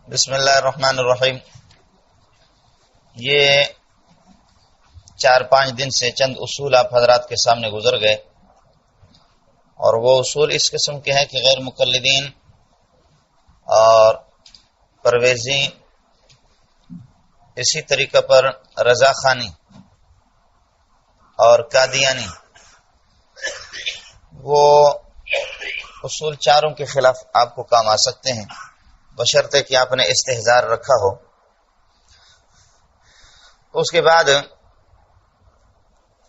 بسم اللہ الرحمن الرحیم۔ یہ 4-5 دن سے چند اصول آپ حضرات کے سامنے گزر گئے، اور وہ اصول اس قسم کے ہیں کہ غیر مقلدین اور پرویزی، اسی طریقہ پر رضا خانی اور قادیانی، وہ اصول چاروں کے خلاف آپ کو کام آ سکتے ہیں، بشرطے کہ آپ نے استحضار رکھا ہو۔ اس کے بعد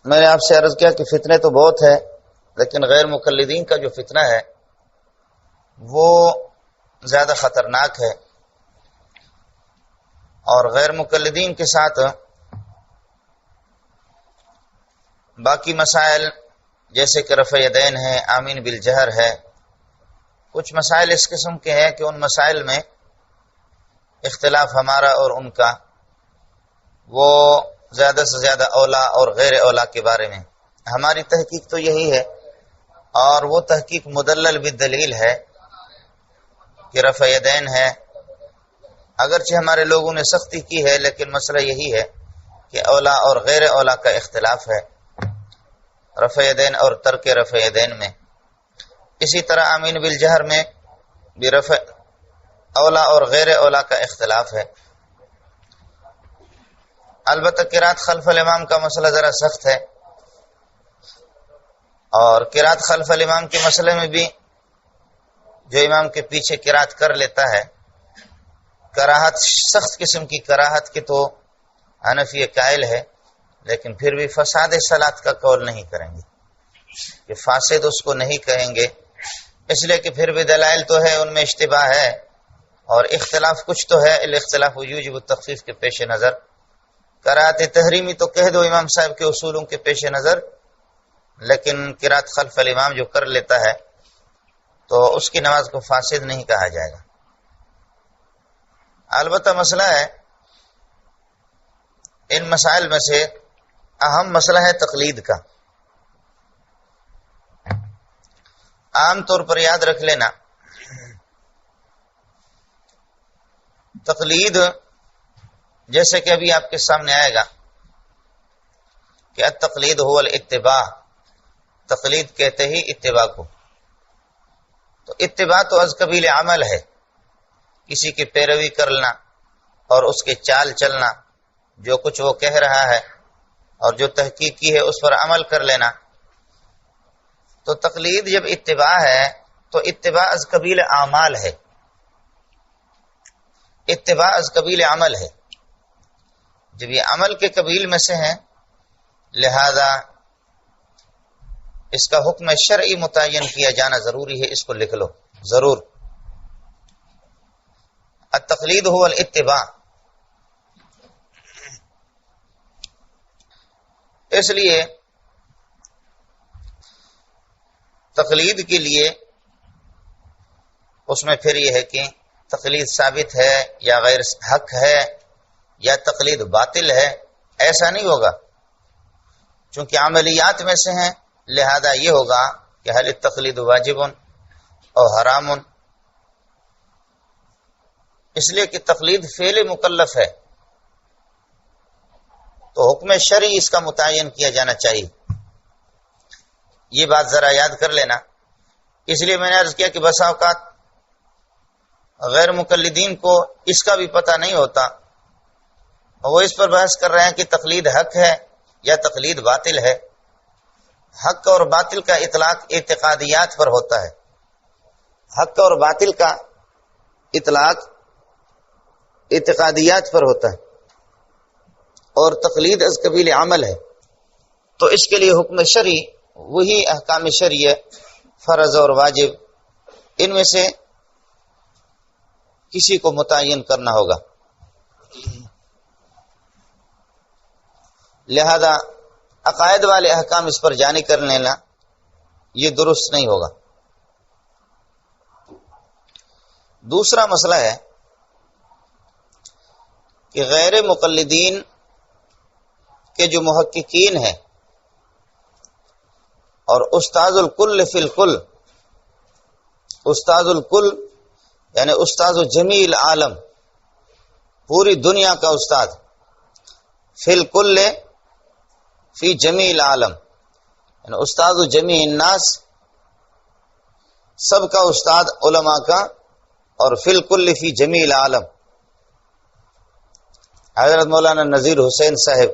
میں نے آپ سے عرض کیا کہ فتنے تو بہت ہے، لیکن غیر مقلدین کا جو فتنہ ہے وہ زیادہ خطرناک ہے، اور غیر مقلدین کے ساتھ باقی مسائل جیسے کہ رفع یدین ہے، آمین بالجہر ہے، کچھ مسائل اس قسم کے ہیں کہ ان مسائل میں اختلاف ہمارا اور ان کا وہ زیادہ سے زیادہ اولا اور غیر اولا کے بارے میں۔ ہماری تحقیق تو یہی ہے، اور وہ تحقیق مدلل بالدلیل ہے کہ رفع یدین ہے، اگرچہ ہمارے لوگوں نے سختی کی ہے، لیکن مسئلہ یہی ہے کہ اولا اور غیر اولا کا اختلاف ہے رفع یدین اور ترک رفع یدین میں۔ اسی طرح آمین بالجہر میں بھی رفع اولا اور غیر اولا کا اختلاف ہے۔ البتہ قرات خلف الامام کا مسئلہ ذرا سخت ہے، اور قرات خلف الامام کے مسئلے میں بھی جو امام کے پیچھے قرات کر لیتا ہے، کراہت، سخت قسم کی کراہت کی تو حنفی قائل ہے، لیکن پھر بھی فساد صلاۃ کا قول نہیں کریں گے کہ فاسد اس کو نہیں کہیں گے، اس لیے کہ پھر بھی دلائل تو ہے، ان میں اشتباہ ہے اور اختلاف کچھ تو ہے۔ الاختلاف یوجب التخفیف کے پیش نظر قرات تحریمی تو کہہ دو امام صاحب کے اصولوں کے پیش نظر، لیکن قرات خلف الامام جو کر لیتا ہے تو اس کی نماز کو فاسد نہیں کہا جائے گا۔ البتہ مسئلہ ہے، ان مسائل میں سے اہم مسئلہ ہے تقلید کا۔ عام طور پر یاد رکھ لینا، تقلید جیسے کہ ابھی آپ کے سامنے آئے گا کہ التقلید هو الاتباع، تقلید کہتے ہی اتباع کو، تو اتباع تو از قبیل عمل ہے، کسی کی پیروی کرنا اور اس کے چال چلنا، جو کچھ وہ کہہ رہا ہے اور جو تحقیق کی ہے اس پر عمل کر لینا۔ تو تقلید جب اتباع ہے تو اتباع از قبیل اعمال ہے، اتباع از قبیل عمل ہے۔ جب یہ عمل کے قبیل میں سے ہیں، لہذا اس کا حکم شرعی متعین کیا جانا ضروری ہے، اس کو لکھ لو ضرور۔ التقلید هو الاتباع، اس لیے تقلید کے لیے اس میں پھر یہ ہے کہ تقلید ثابت ہے یا غیر حق ہے یا تقلید باطل ہے، ایسا نہیں ہوگا، چونکہ عملیات میں سے ہیں، لہذا یہ ہوگا کہ حل التقلید واجب اور حرام، اس لیے کہ تقلید فعل مکلف ہے، تو حکم شرعی اس کا متعین کیا جانا چاہیے۔ یہ بات ذرا یاد کر لینا۔ اس لیے میں نے عرض کیا کہ بسا اوقات غیر مقلدین کو اس کا بھی پتہ نہیں ہوتا، وہ اس پر بحث کر رہے ہیں کہ تقلید حق ہے یا تقلید باطل ہے۔ حق اور باطل کا اطلاق اعتقادیات پر ہوتا ہے، حق اور باطل کا اطلاق اعتقادیات پر ہوتا ہے، اور تقلید از قبیل عمل ہے، تو اس کے لیے حکم شرعی وہی احکام شرعیہ فرض اور واجب، ان میں سے کسی کو متعین کرنا ہوگا، لہذا عقائد والے احکام اس پر جانی کر لینا یہ درست نہیں ہوگا۔ دوسرا مسئلہ ہے کہ غیر مقلدین کے جو محققین ہیں اور استاذ الکل فی الکل، استاذ الکل یعنی استاذ جمیع العالم، پوری دنیا کا استاد، فی الکل فی جمیع العالم، یعنی استاد جمیع الناس، سب کا استاد علماء کا، اور فی الکل فی جمیع العالم حضرت مولانا نذیر حسین صاحب،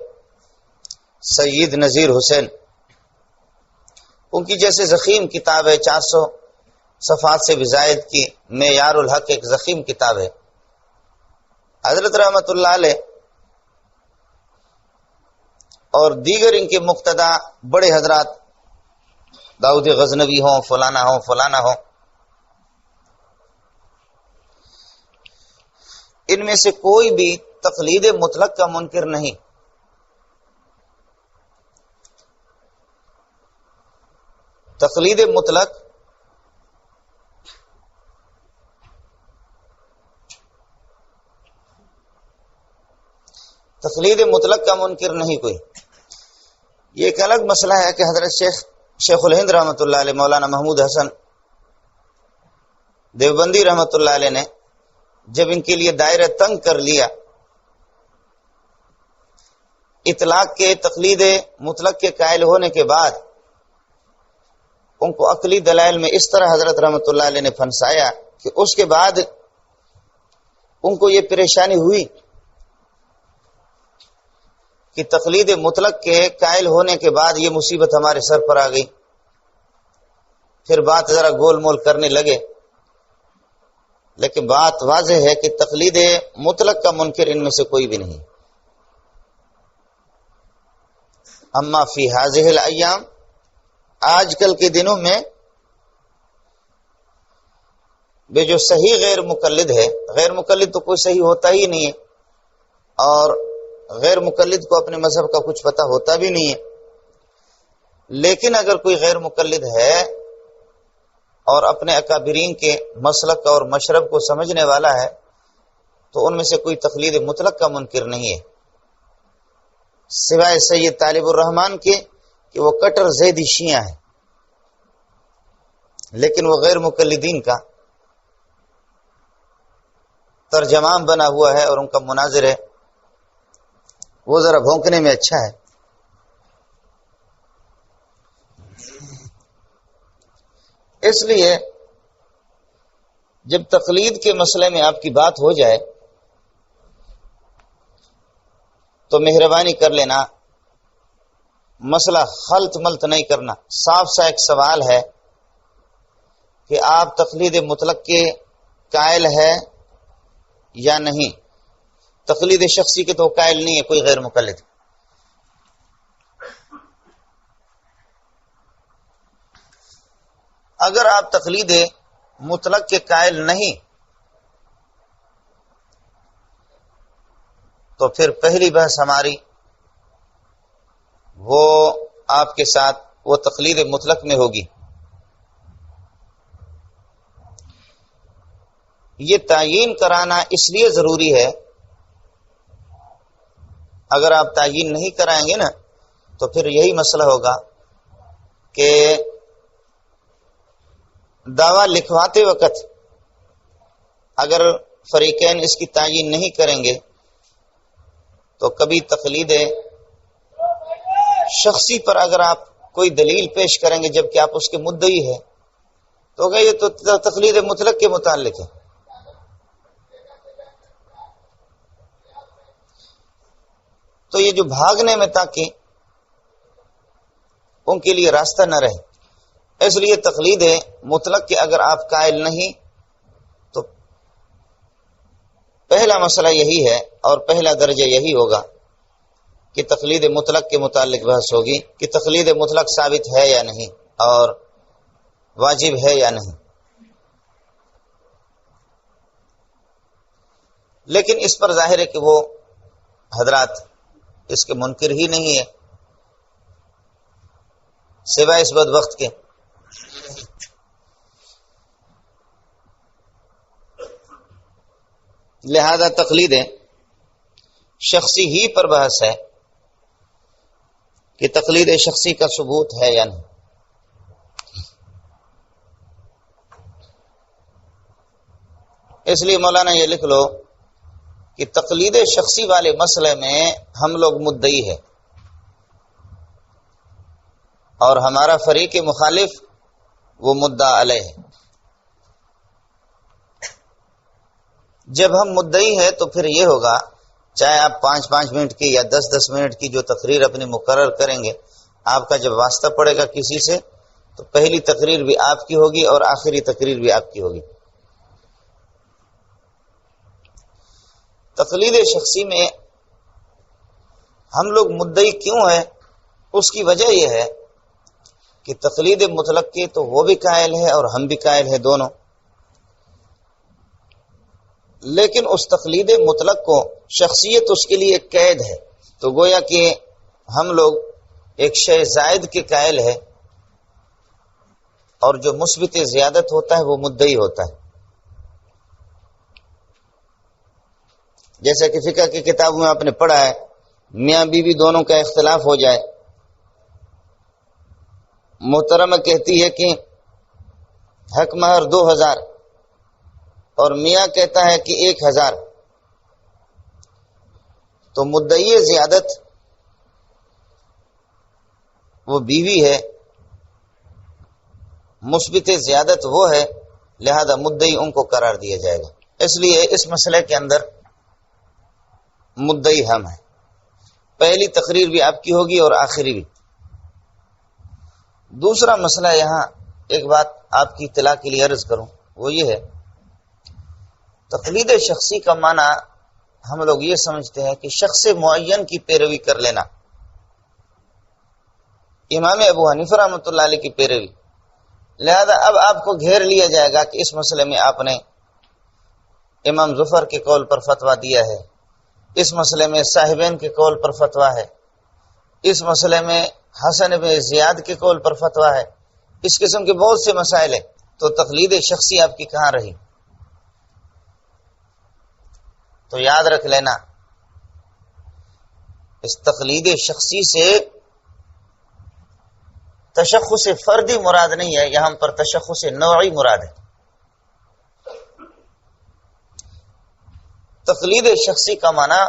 سید نذیر حسین، ان کی جیسے ضخیم کتاب ہے، 400 صفحات سے بھی زائد کی معیار الحق، ایک ضخیم کتاب ہے۔ حضرت رحمت اللہ علیہ اور دیگر ان کے مقتدا بڑے حضرات، داؤد غزنوی ہوں، فلانا ہوں، ان میں سے کوئی بھی تقلید مطلق کا منکر نہیں۔ تقلید مطلق کا منکر نہیں کوئی۔ یہ ایک الگ مسئلہ ہے کہ حضرت شیخ الہند رحمۃ اللہ علیہ، مولانا محمود حسن دیوبندی رحمۃ اللہ علیہ نے جب ان کے لیے دائرہ تنگ کر لیا، اطلاق کے تقلید مطلق کے قائل ہونے کے بعد، ان کو عقلی دلائل میں اس طرح حضرت رحمۃ اللہ علیہ نے پھنسایا کہ اس کے بعد ان کو یہ پریشانی ہوئی کہ تقلید مطلق کے قائل ہونے کے بعد یہ مصیبت ہمارے سر پر آ گئی۔ پھر بات ذرا گول مول کرنے لگے، لیکن بات واضح ہے کہ تقلید مطلق کا منکر ان میں سے کوئی بھی نہیں۔ اما فی ہذہ الایام، آج کل کے دنوں میں بے جو صحیح غیر مقلد ہے، غیر مقلد تو کوئی صحیح ہوتا ہی نہیں ہے، اور غیر مقلد کو اپنے مذہب کا کچھ پتہ ہوتا بھی نہیں ہے، لیکن اگر کوئی غیر مقلد ہے اور اپنے اکابرین کے مسلک اور مشرب کو سمجھنے والا ہے تو ان میں سے کوئی تقلید مطلق کا منکر نہیں ہے، سوائے سید طالب الرحمن کے کہ وہ کٹر زیدی شیعہ ہیں، لیکن وہ غیر مقلدین کا ترجمان بنا ہوا ہے اور ان کا مناظر ہے، وہ ذرا بھونکنے میں اچھا ہے۔ اس لیے جب تقلید کے مسئلے میں آپ کی بات ہو جائے تو مہربانی کر لینا، مسئلہ خلط ملط نہیں کرنا، صاف سا ایک سوال ہے کہ آپ تقلید مطلق کے قائل ہے یا نہیں۔ تقلید شخصی کے تو قائل نہیں ہے کوئی غیر مقلد۔ اگر آپ تقلید مطلق کے قائل نہیں تو پھر پہلی بحث ہماری وہ آپ کے ساتھ وہ تقلید مطلق میں ہوگی۔ یہ تعیین کرانا اس لیے ضروری ہے، اگر آپ تعیین نہیں کرائیں گے نا تو پھر یہی مسئلہ ہوگا کہ دعویٰ لکھواتے وقت اگر فریقین اس کی تعیین نہیں کریں گے تو کبھی تقلید شخصی پر اگر آپ کوئی دلیل پیش کریں گے جبکہ آپ اس کے مدعی ہے تو کہ یہ تو تقلید مطلق کے متعلق ہے۔ تو یہ جو بھاگنے میں تاکہ ان کے لیے راستہ نہ رہے، اس لیے تقلید مطلق کے اگر آپ قائل نہیں تو پہلا مسئلہ یہی ہے اور پہلا درجہ یہی ہوگا کہ تقلید مطلق کے متعلق بحث ہوگی کہ تقلید مطلق ثابت ہے یا نہیں اور واجب ہے یا نہیں۔ لیکن اس پر ظاہر ہے کہ وہ حضرات اس کے منکر ہی نہیں ہے سوائے اس بدبخت کے۔ لہذا تقلید شخصی ہی پر بحث ہے کہ تقلید شخصی کا ثبوت ہے یا نہیں۔ اس لیے مولانا یہ لکھ لو کہ تقلید شخصی والے مسئلے میں ہم لوگ مدعی ہے اور ہمارا فریق مخالف وہ مدعا علیہ ہے۔ جب ہم مدعی ہے تو پھر یہ ہوگا، چاہے آپ 5 منٹ کی یا 10 منٹ کی جو تقریر اپنی مقرر کریں گے، آپ کا جب واسطہ پڑے گا کسی سے تو پہلی تقریر بھی آپ کی ہوگی اور آخری تقریر بھی آپ کی ہوگی۔ تقلید شخصی میں ہم لوگ مدعی کیوں ہیں؟ اس کی وجہ یہ ہے کہ تقلید مطلق کی تو وہ بھی قائل ہے اور ہم بھی قائل ہیں دونوں، لیکن اس تقلید مطلق کو شخصیت اس کے لیے ایک قید ہے، تو گویا کہ ہم لوگ ایک شے زائد کے قائل ہے، اور جو مثبت زیادت ہوتا ہے وہ مدعی ہوتا ہے۔ جیسا کہ فقہ کی کتابوں میں آپ نے پڑھا ہے، میاں بیوی دونوں کا اختلاف ہو جائے، محترمہ کہتی ہے کہ حق مہر 2000 اور میاں کہتا ہے کہ 1000، تو مدعی زیادت وہ بیوی ہے، مثبت زیادت وہ ہے، لہذا مدعی ان کو قرار دیا جائے گا۔ اس لیے اس مسئلے کے اندر مدعی ہم ہیں، پہلی تقریر بھی آپ کی ہوگی اور آخری بھی۔ دوسرا مسئلہ، یہاں ایک بات آپ کی اطلاع کے لیے عرض کروں، وہ یہ ہے، تقلید شخصی کا معنی ہم لوگ یہ سمجھتے ہیں کہ شخص معین کی پیروی کر لینا، امام ابو حنیفہ رحمۃ اللہ علیہ کی پیروی، لہذا اب آپ کو گھیر لیا جائے گا کہ اس مسئلے میں آپ نے امام ظفر کے قول پر فتویٰ دیا ہے، اس مسئلے میں صاحبین کے قول پر فتویٰ ہے، اس مسئلے میں حسن بن زیاد کے قول پر فتویٰ ہے، اس قسم کے بہت سے مسائل ہیں، تو تقلید شخصی آپ کی کہاں رہی؟ تو یاد رکھ لینا، اس تقلید شخصی سے تشخص فردی مراد نہیں ہے، یہاں پر تشخص نوعی مراد ہے۔ تقلید شخصی کا معنی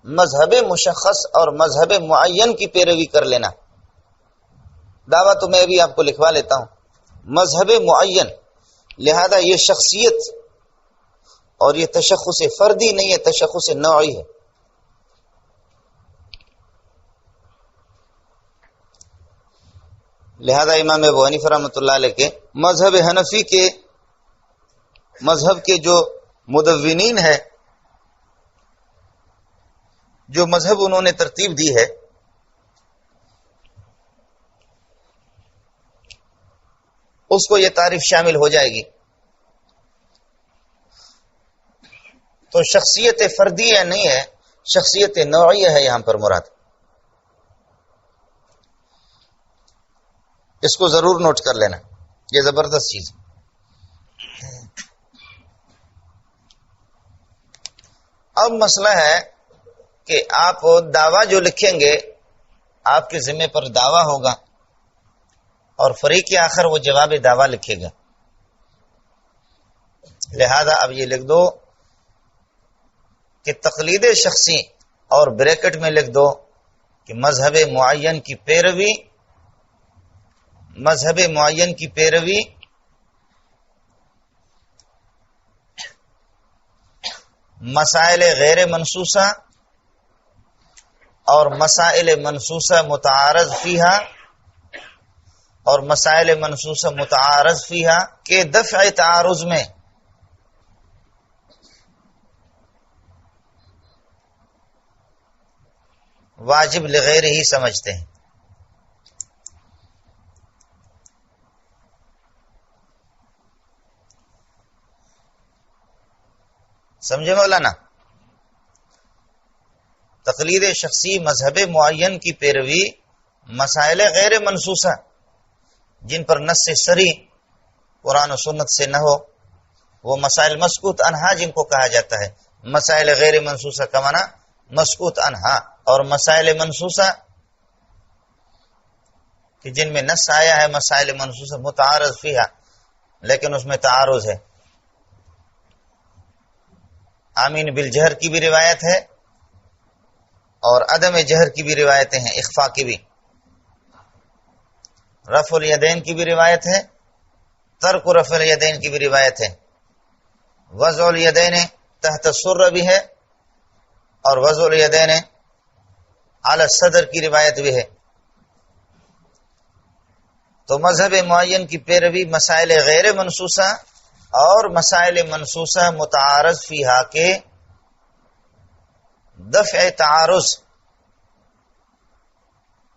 مذہب مشخص اور مذہب معین کی پیروی کر لینا۔ دعویٰ تو میں بھی آپ کو لکھوا لیتا ہوں، مذہب معین، لہذا یہ شخصیت اور یہ تشخص فردی نہیں ہے، تشخص نوعی ہے۔ لہذا امام ابو حنیفہ رحمۃ اللہ علیہ کے مذہب حنفی کے مذہب کے جو مدونین ہے، جو مذہب انہوں نے ترتیب دی ہے، اس کو یہ تعریف شامل ہو جائے گی۔ تو شخصیت فردیہ نہیں ہے، شخصیت نوعیہ ہے یہاں پر مراد۔ اس کو ضرور نوٹ کر لینا، یہ زبردست چیز ہے۔ اب مسئلہ ہے کہ آپ دعویٰ جو لکھیں گے، آپ کے ذمہ پر دعویٰ ہوگا اور فریق آخر وہ جواب دعویٰ لکھے گا، لہذا اب یہ لکھ دو کہ تقلید شخصی اور بریکٹ میں لکھ دو کہ مذہب معین کی پیروی، مذہب معین کی پیروی مسائل غیر منصوصہ اور مسائل منصوصہ متعارض فیہا اور مسائل منصوصہ متعارض فیہا کے دفع تعارض میں واجب لغیر ہی سمجھتے ہیں۔ سمجھے مولانا؟ تقلید شخصی مذہب معین کی پیروی مسائل غیر منصوصہ جن پر نص صریح قرآن و سنت سے نہ ہو، وہ مسائل مسکوت عنہا جن کو کہا جاتا ہے۔ مسائل غیر منصوصہ کا معنی مسکوت عنہا، اور مسائل منصوصہ کہ جن میں نص آیا ہے، مسائل منصوصہ متعارض فیہا لیکن اس میں تعارض ہے۔ آمین بالجہر کی بھی روایت ہے اور عدم جہر کی بھی روایتیں ہیں، اخفا کی بھی. رفع الیدین کی بھی روایت ہے، ترک رفع الیدین کی بھی روایت ہے. وضع الیدین تحت السر بھی ہے اور وضع الیدین علی الصدر کی روایت بھی ہے. تو مذہب معین کی پیروی مسائل غیر منصوصہ اور مسائل منصوصہ متعارض فیہا کے دفع تعارض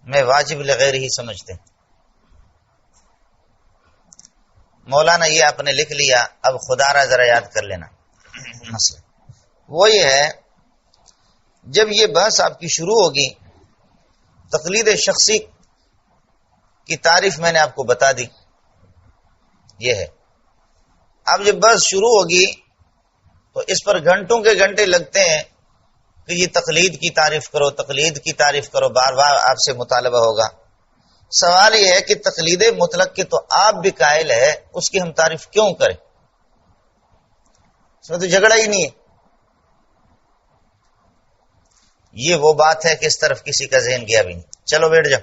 میں واجب لغیر ہی سمجھتے ہیں. مولانا یہ آپ نے لکھ لیا، اب خدا را ذرا یاد کر لینا. مسئلہ وہ یہ ہے، جب یہ بحث آپ کی شروع ہوگی، تقلید شخصی کی تعریف میں نے آپ کو بتا دی، یہ ہے. اب جب بحث شروع ہوگی تو اس پر گھنٹوں کے گھنٹے لگتے ہیں کہ یہ تقلید کی تعریف کرو، تقلید کی تعریف کرو، بار بار آپ سے مطالبہ ہوگا. سوال یہ ہے کہ تقلید مطلق کے تو آپ بھی قائل ہے، اس کی ہم تعریف کیوں کریں؟ اس میں تو جھگڑا ہی نہیں ہے. یہ وہ بات ہے کہ اس طرف کسی کا ذہن گیا بھی نہیں. چلو بیٹھ جاؤ.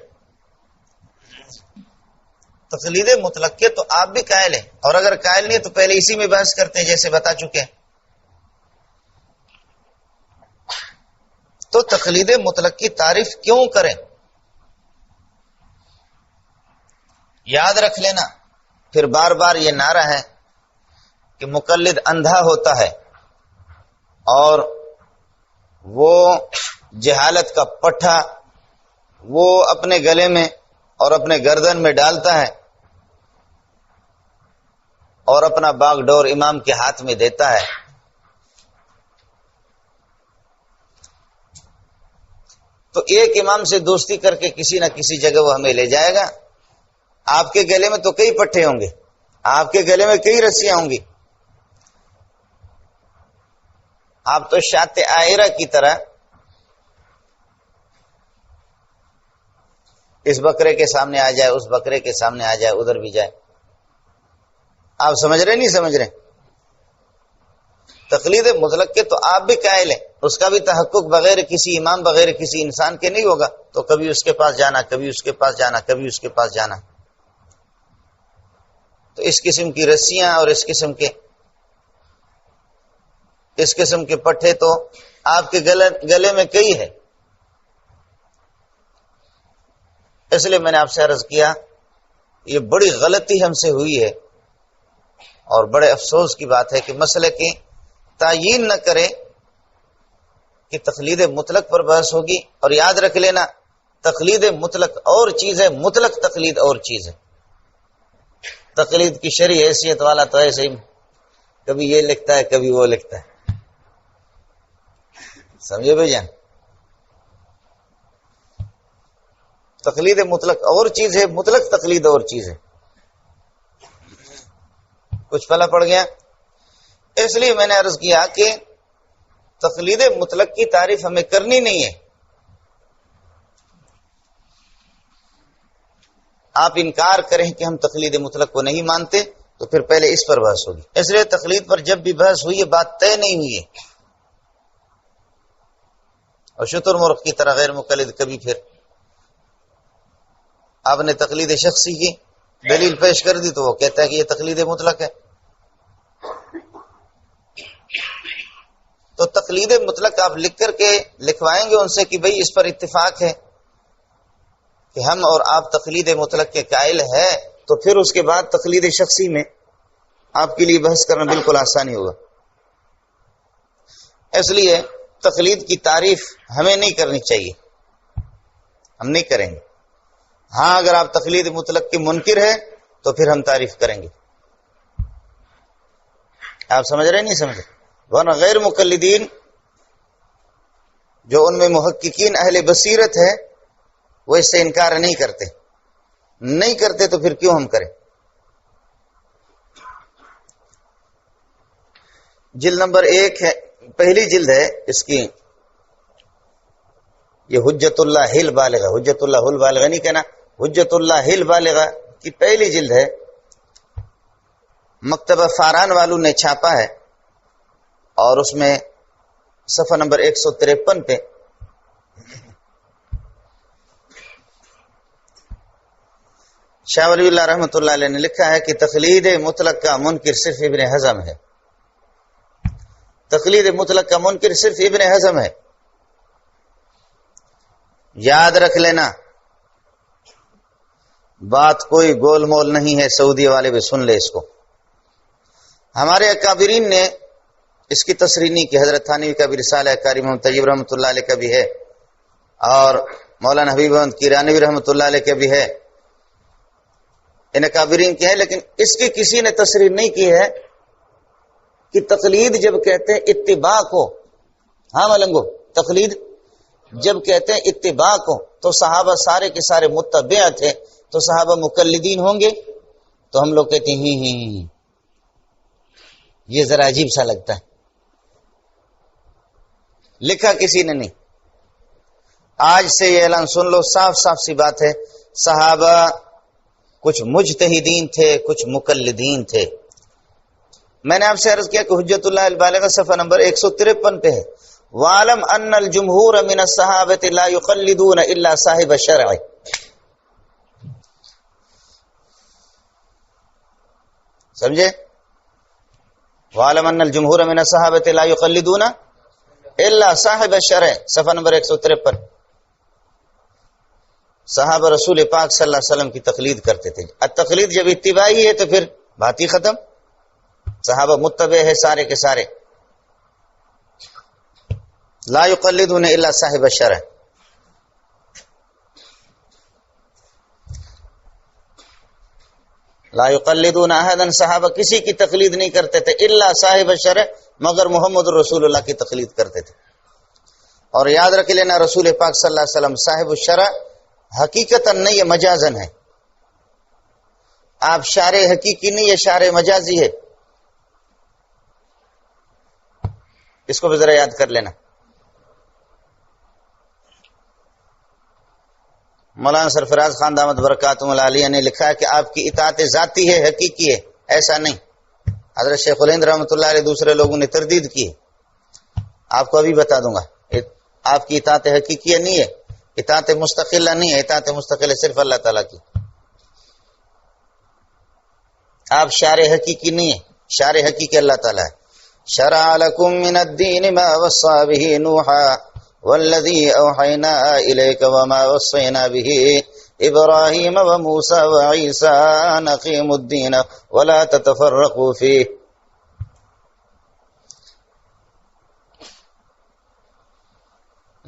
تقلید مطلق کے تو آپ بھی قائل ہیں، اور اگر قائل نہیں تو پہلے اسی میں بحث کرتے ہیں جیسے بتا چکے ہیں. تو تقلید مطلق کی تعریف کیوں کریں؟ یاد رکھ لینا، پھر بار بار یہ نعرہ ہے کہ مقلد اندھا ہوتا ہے اور وہ جہالت کا پٹھا وہ اپنے گلے میں اور اپنے گردن میں ڈالتا ہے اور اپنا باغ ڈور امام کے ہاتھ میں دیتا ہے. تو ایک امام سے دوستی کر کے کسی نہ کسی جگہ وہ ہمیں لے جائے گا. آپ کے گلے میں تو کئی پٹھے ہوں گے، آپ کے گلے میں کئی رسیاں ہوں گی. آپ تو شاط آئرہ کی طرح اس بکرے کے سامنے آ جائے، اس بکرے کے سامنے آ جائے، ادھر بھی جائے. آپ سمجھ رہے نہیں سمجھ رہے؟ تقلید مطلق کے تو آپ بھی قائل ہیں، اس کا بھی تحقق بغیر کسی امام، بغیر کسی انسان کے نہیں ہوگا. تو کبھی اس کے پاس جانا، کبھی اس کے پاس جانا، کبھی اس کے پاس جانا. تو اس قسم کی رسیاں اور اس قسم کے پٹھے تو آپ کے گلے میں کئی ہے. اس لیے میں نے آپ سے عرض کیا یہ بڑی غلطی ہم سے ہوئی ہے اور بڑے افسوس کی بات ہے کہ مسئلے کی تعیین نہ کریں کہ تقلید مطلق پر بحث ہوگی. اور یاد رکھ لینا، تقلید مطلق اور چیز ہے، مطلق تقلید اور چیز ہے. تقلید کی شرعی حیثیت والا تو ایسے ہی کبھی یہ لکھتا ہے کبھی وہ لکھتا ہے، سمجھے بھائی جان؟ تقلید مطلق اور چیز ہے، مطلق تقلید اور چیز ہے. کچھ پلا پڑ گیا؟ اس لیے میں نے عرض کیا کہ تقلید مطلق کی تعریف ہمیں کرنی نہیں ہے. آپ انکار کریں کہ ہم تقلید مطلق کو نہیں مانتے تو پھر پہلے اس پر بحث ہوگی. اس لیے تقلید پر جب بھی بحث ہوئی ہے بات طے نہیں ہوئی ہے. اور شتر مرغ کی طرح غیر مقلد کبھی پھر آپ نے تقلید شخصی کی دلیل پیش کر دی تو وہ کہتا ہے کہ یہ تقلید مطلق ہے. تو تقلید مطلق آپ لکھ کر کے لکھوائیں گے ان سے کہ بھئی اس پر اتفاق ہے کہ ہم اور آپ تقلید مطلق کے قائل ہے، تو پھر اس کے بعد تقلید شخصی میں آپ کے لیے بحث کرنا بالکل آسانی ہوگا. اس لیے تقلید کی تعریف ہمیں نہیں کرنی چاہیے، ہم نہیں کریں گے. ہاں اگر آپ تقلید مطلق کی منکر ہے تو پھر ہم تعریف کریں گے. آپ سمجھ رہے نہیں سمجھ رہے؟ ورنہ غیر مقلدین جو ان میں محققین اہل بصیرت ہے وہ اس سے انکار نہیں کرتے تو پھر کیوں ہم کریں؟ جلد نمبر 1 ہے، پہلی جلد ہے اس کی، یہ حجت اللہ البالغہ، حجت اللہ البالغہ نہیں کہنا، حجت اللہ البالغہ کی پہلی جلد ہے، مکتبہ فاران والوں نے چھاپا ہے اور اس میں صفحہ نمبر 153 پہ شاہ ولی اللہ رحمۃ اللہ علیہ نے لکھا ہے کہ تقلید مطلق کا منکر صرف ابن حزم ہے. تقلید مطلق کا منکر صرف ابن حزم ہے. یاد رکھ لینا، بات کوئی گول مول نہیں ہے، سعودی والے بھی سن لے اس کو. ہمارے اکابرین نے اس کی تصریح نہیں کی. حضرت تھانوی کا بھی رسالہ ہے، قاری محمد طیب رحمۃ اللہ علیہ کا بھی ہے، اور مولانا حبیب احمد کیرانوی رحمۃ اللہ علیہ کا بھی ہے، ان اکابرین کے ہیں. لیکن اس کی کسی نے تصریح نہیں کی ہے کہ تقلید جب کہتے ہیں اتباع کو، ہاں ملنگو، تقلید جب کہتے ہیں اتباع کو تو صحابہ سارے کے سارے متبع تھے، تو صحابہ مقلدین ہوں گے؟ تو ہم لوگ کہتے ہیں ہی یہ ذرا عجیب سا لگتا ہے. لکھا کسی نے نہیں. آج سے یہ اعلان سن لو، صاف صاف سی بات ہے، صحابہ کچھ مجتہدین تھے، کچھ مقلدین تھے. میں نے آپ سے عرض کیا کہ حجت اللہ البالغہ صفحہ نمبر 153 پہ ہے، وَعَلَمْ أَنَّ الْجُمْهُورَ مِنَ الصَّحَابَةِ لَا يُقَلِّدُونَ إِلَّا صَاحِبَ الشَّرْعِ. سمجھے؟ وَعَلَمْ أَنَّ الْجُمْهُورَ مِنَ الصَّحَابَةِ لَا يُقَلِّدُونَ إِلَّا صَاحِبَ الشَّرْعِ، صفحہ نمبر 153. صحابہ رسول پاک صلی اللہ علیہ وسلم کی تقلید کرتے تھے. التقلید جب اتباعی ہے تو پھر بات ہی ختم. صحابہ متبع ہے سارے کے سارے. لا یقلدون الا صاحب الشرع. لا یقلدون احدا، صحابہ کسی کی تقلید نہیں کرتے تھے، الا صاحب الشرع، مگر محمد رسول اللہ کی تقلید کرتے تھے. اور یاد رکھ لینا، رسول پاک صلی اللہ علیہ وسلم صاحب الشرع حقیقتاً نہیں، یہ مجازن ہے. آپ شارع حقیقی نہیں، یہ شارع مجازی ہے. اس کو بھی ذرا یاد کر لینا. مولانا سرفراز خان دامت برکاتہم العالیہ نے لکھا ہے کہ آپ کی اطاعت ذاتی ہے، حقیقی ہے، ایسا نہیں. حضرت شیخ الہند رحمۃ اللہ علیہ دوسرے لوگوں نے تردید کی ہے. آپ کو ابھی بتا دوں گا، آپ کی اطاعت حقیقی نہیں ہے، اطاعت مستقلہ نہیں ہے. اطاعت مستقل صرف اللہ تعالیٰ کی. آپ شارع حقیقی نہیں ہے، شارع حقیقی اللہ تعالیٰ ہے. شرع لكم من الدين ما وصى به نوحا والذي أوحينا إليك وما وصينا به إبراهيم وموسى وعيسى أن أقيموا الدين ولا تتفرقوا فيه.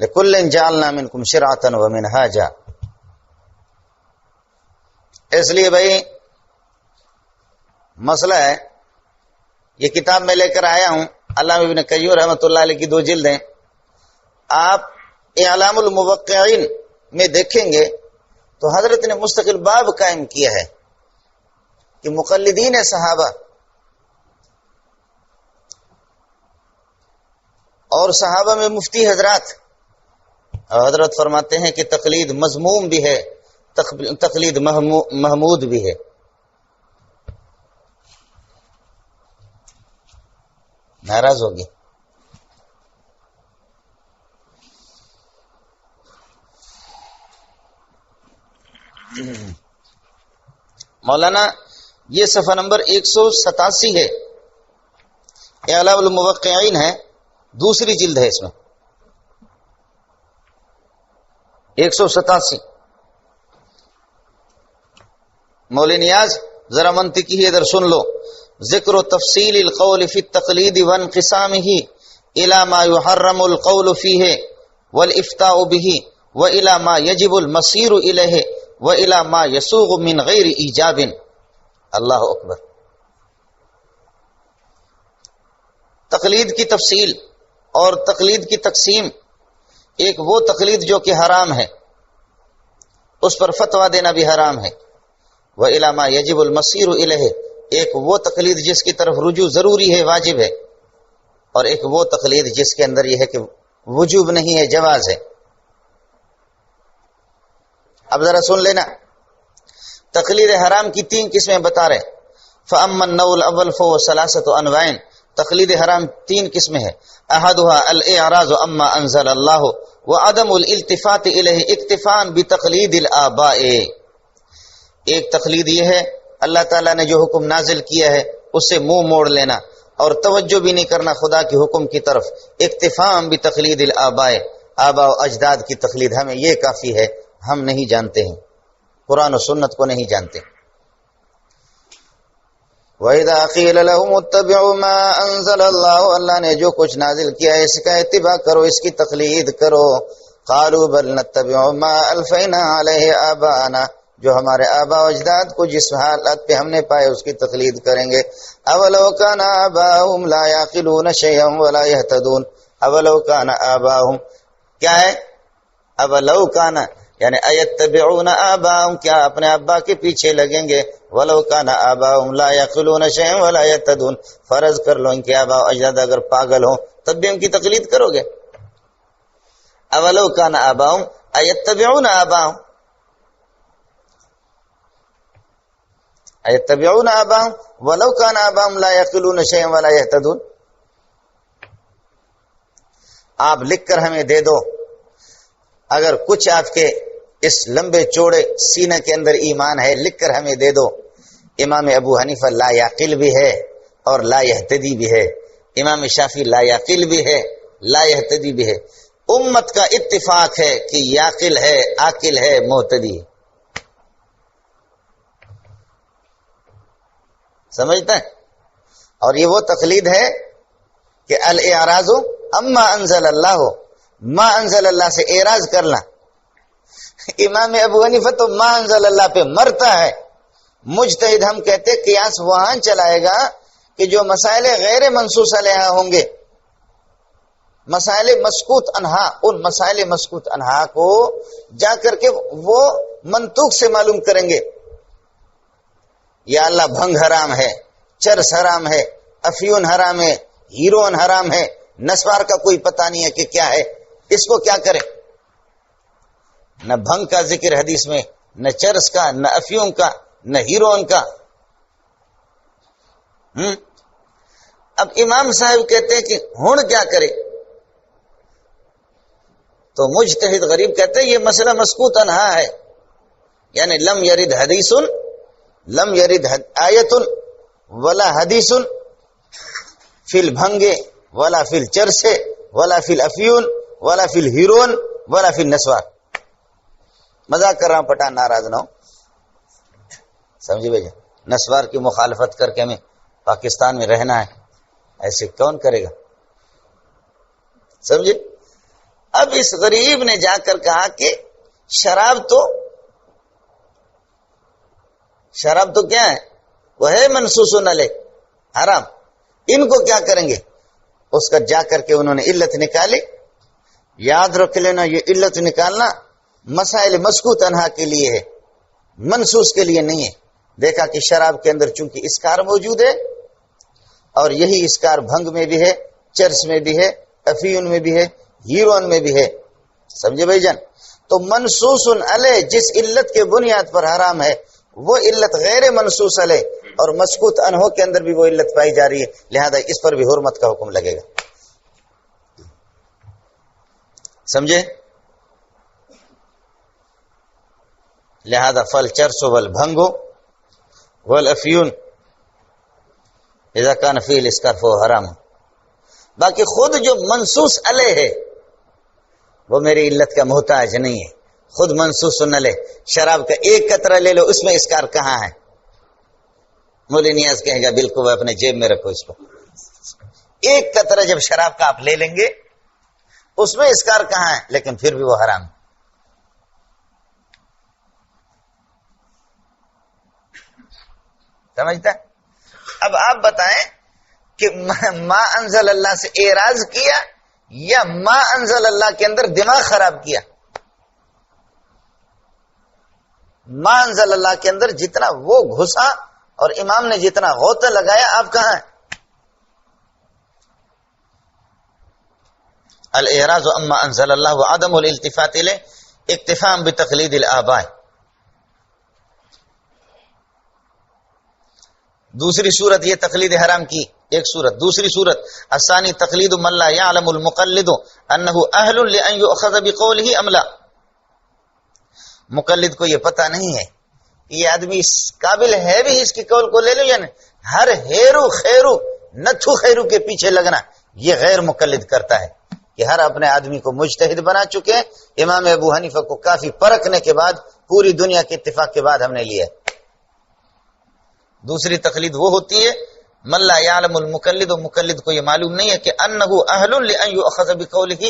لكل جعلنا منكم شرعة ومنهاجا. اس لیے بھائی مسئلہ ہے، یہ کتاب میں لے کر آیا ہوں، علامہ ابن قیم رحمۃ اللہ علیہ کی 2 جلد ہیں. آپ اعلام الموقعین میں دیکھیں گے تو حضرت نے مستقل باب قائم کیا ہے کہ مقلدین صحابہ اور صحابہ میں مفتی حضرات، اور حضرت فرماتے ہیں کہ تقلید مذموم بھی ہے، تقلید محمود بھی ہے. ناراض ہوگی. مولانا یہ صفحہ نمبر 187 ہے، اعلام الموقعین ہے، دوسری جلد ہے، اس میں 187. مولوی نیاز ذرا منطقی ہے، ادھر سن لو. ذکر و تفصیل القول فی التقلید وانقسامہ الی ما یحرم القول فیہ والافتاء بہ والی ما یجب المصیر الیہ والی ما یسوغ من غیر ایجاب. اللہ اکبر. تقلید کی تفصیل اور تقلید کی تقسیم. ایک وہ تقلید جو کہ حرام ہے، اس پر فتویٰ دینا بھی حرام ہے. وَإِلَى مَا يَجِبُ الْمَصِيرُ إِلَيْهِ، ایک وہ تقلید جس کی طرف رجوع ضروری ہے، واجب ہے، اور ایک وہ تقلید جس کے اندر یہ ہے کہ وجوب نہیں ہے، جواز ہے. اب ذرا سن لینا، تقلید حرام کی 3 قسمیں بتا رہے. فَأَمَّا النَّوْعُ الْأَوَّلُ فَهُوَ ثَلَاثَةُ أَنْوَاعٍ، تقلید حرام 3 قسمیں ہے. احدها الاعراض عما انزل اللہ وعدم الالتفات الیہ اکتفاء بتقلید الآباء. ایک تقلید یہ ہے اللہ تعالیٰ نے جو حکم نازل کیا ہے اس سے منہ موڑ لینا اور توجہ بھی نہیں کرنا خدا کے حکم کی طرف. اکتفاء بتقلید الآباء، آبا و اجداد کی تقلید، ہمیں یہ کافی ہے، ہم نہیں جانتے ہیں، قرآن و سنت کو نہیں جانتے. وَإِذَا قِيلَ لَهُمُ اتَّبِعُوا مَا أَنزَلَ اللَّهُ، اللہ نے جو کچھ نازل کیا ہے اس کا اتباع کرو، اس کی تقلید کرو. قَالُوا بَلْ نَتَّبِعُ مَا أَلْفَيْنَا عَلَيْهِ آبَاءَنَا، جو ہمارے آبا و اجداد کو جس حالت پہ ہم نے پائے اس کی تقلید کریں گے. اولو کان آباؤہم لا یعقلون شیئا ولا یہتدون. اولو کان آباؤہم کیا ہے؟ اولو کان یعنی ایتبعون آباؤہم، کیا اپنے ابا کے پیچھے لگیں گے؟ ولو کان آباؤہم لا یعقلون شیئا ولا یہتدون، فرض کر لو ان کے آبا و اجداد اگر پاگل ہوں تب بھی ان کی تقلید کرو گے. اولو کان آباؤہم ایتبعون آباؤہم ایتبعون آباءهم ولو كان آباءهم لا يعقلون شيئا ولا يهتدون. آپ لکھ کر ہمیں دے دو اگر کچھ آپ کے اس لمبے چوڑے سینے کے اندر ایمان ہے، لکھ کر ہمیں دے دو. امام ابو حنیفہ لا یعقل بھی ہے اور لا یہتدی بھی ہے. امام شافعی لا یعقل بھی ہے، لا یہتدی بھی ہے. امت کا اتفاق ہے کہ یعقل ہے، عاقل ہے، مہتدی ہے. سمجھتا ہے؟ اور یہ وہ تقلید ہے کہ الاعراض اما انزل اللہ، ما انزل اللہ سے اعراض کرنا. امام ابو حنیفہ تو ما انزل اللہ پہ مرتا ہے. مجتہد ہم کہتے قیاس وہاں چلائے گا کہ جو مسائل غیر منصوص علیہ ہوں گے، مسائل مسکوت عنہا، ان مسائل مسکوت عنہا کو جا کر کے وہ منطوق سے معلوم کریں گے. یا اللہ بھنگ حرام ہے، چرس حرام ہے، افیون حرام ہے، ہیرون حرام ہے، نسوار کا کوئی پتہ نہیں ہے کہ کیا ہے، اس کو کیا کریں؟ نہ بھنگ کا ذکر حدیث میں، نہ چرس کا، نہ افیون کا، نہ ہیرون کا. اب امام صاحب کہتے ہیں کہ ہن کیا کرے؟ تو مجتہد غریب کہتے ہیں یہ مسئلہ مسکوت عنہا ہے، یعنی لم یرد حدیث، لم یرد آیت ولا حدیث فی البھنگ ولا فی الچرس ولا فی الافیون ولا فی الہیرون ولا فی النسوار. مذاق کر رہا ہوں، پٹھان ناراض نہ ہو، سمجھے بھائی. نسوار کی مخالفت کر کے ہمیں پاکستان میں رہنا ہے، ایسے کون کرے گا؟ سمجھے؟ اب اس غریب نے جا کر کہا کہ شراب تو کیا ہے؟ وہ ہے منصوص علیہ حرام، ان کو کیا کریں گے؟ اس کا جا کر کے انہوں نے علت نکالی. یاد رکھ لینا یہ علت نکالنا مسائل مسکوت عنہا کے لیے ہے، منصوص کے لیے نہیں ہے. دیکھا کہ شراب کے اندر چونکہ اسکار موجود ہے اور یہی اسکار بھنگ میں بھی ہے، چرس میں بھی ہے، افیون میں بھی ہے، ہیرون میں بھی ہے. سمجھے بھائی جان؟ تو منصوص علیہ جس علت کے بنیاد پر حرام ہے وہ علت غیر منصوص علیہ اور مسکوت عنہوں کے اندر بھی وہ علت پائی جا رہی ہے، لہذا اس پر بھی حرمت کا حکم لگے گا. سمجھے؟ لہذا فل چرس والبھنگ والافیون اذا کان فی الاسکار فهو حرام. باقی خود جو منصوص علیہ ہے وہ میری علت کا محتاج نہیں ہے، خود منصوص علیہ. شراب کا ایک قطرہ لے لو، اس میں اسکار کہاں ہے؟ مولی نیاز کہے گا بالکل وہ اپنے جیب میں رکھو اس کو. ایک قطرہ جب شراب کا آپ لے لیں گے اس میں اسکار کہاں ہے؟ لیکن پھر بھی وہ حرام. سمجھتا؟ اب آپ بتائیں کہ ما انزل اللہ سے اعراض کیا یا ما انزل اللہ کے اندر دماغ خراب کیا؟ ما انزل اللہ کے اندر جتنا وہ گھسا اور امام نے جتنا غوطہ لگایا، آپ کہاں ہیں؟ الاعراض اما انزل اللہ وعدم الالتفات الیہ اکتفاء بتقلید الآباء. دوسری صورت یہ تقلید حرام کی ایک صورت. دوسری صورت الثانی تقلید من لا يعلم المقلد انه اهل لان يؤخذ بقوله ام لا. مقلد کو یہ پتہ نہیں ہے کہ یہ آدمی اس قابل ہے بھی اس کی قول کو لے لو یا نہیں. ہر ہیرو خیرو نتھو خیرو کے پیچھے لگنا یہ غیر مقلد کرتا ہے کہ ہر اپنے آدمی کو مجتہد بنا چکے ہیں. امام ابو حنیفہ کو کافی پرکھنے کے بعد پوری دنیا کے اتفاق کے بعد ہم نے لیا. دوسری تقلید وہ ہوتی ہے من لا يعلم المقلد، و مقلد کو یہ معلوم نہیں ہے کہ انه اہل لان يؤخذ بقوله،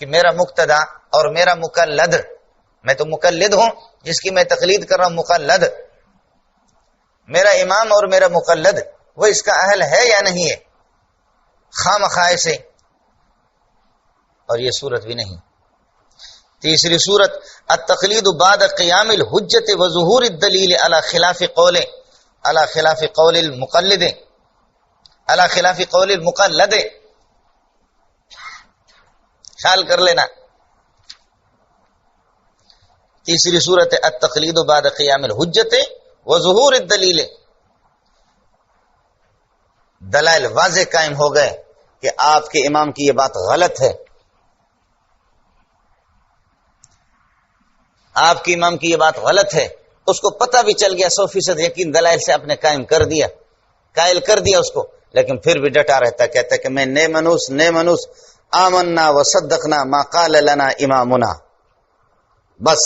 کہ میرا مقتدا اور میرا مقلد، میں تو مقلد ہوں جس کی میں تقلید کر رہا ہوں، مقلد میرا امام اور میرا مقلد وہ اس کا اہل ہے یا نہیں ہے خامخواہ سے، اور یہ صورت بھی نہیں. تیسری صورت التقلید بعد قیام الحجت و ظہور الدلیل علی خلاف قول المقلد علی خلاف قول المقلد. خیال کر لینا. تیسری صورت التقلید بعد قیام الحجت و ظہور الدلیل، دلائل واضح قائم ہو گئے کہ آپ کے امام کی یہ بات غلط ہے، آپ کے امام کی یہ بات غلط ہے، اس کو پتہ بھی چل گیا، 100% یقین دلائل سے آپ نے قائم کر دیا، قائل کر دیا اس کو، لیکن پھر بھی ڈٹا رہتا، کہتا ہے کہ میں نئے منوس آمنا و صدقنا ما قال لنا امامنا. بس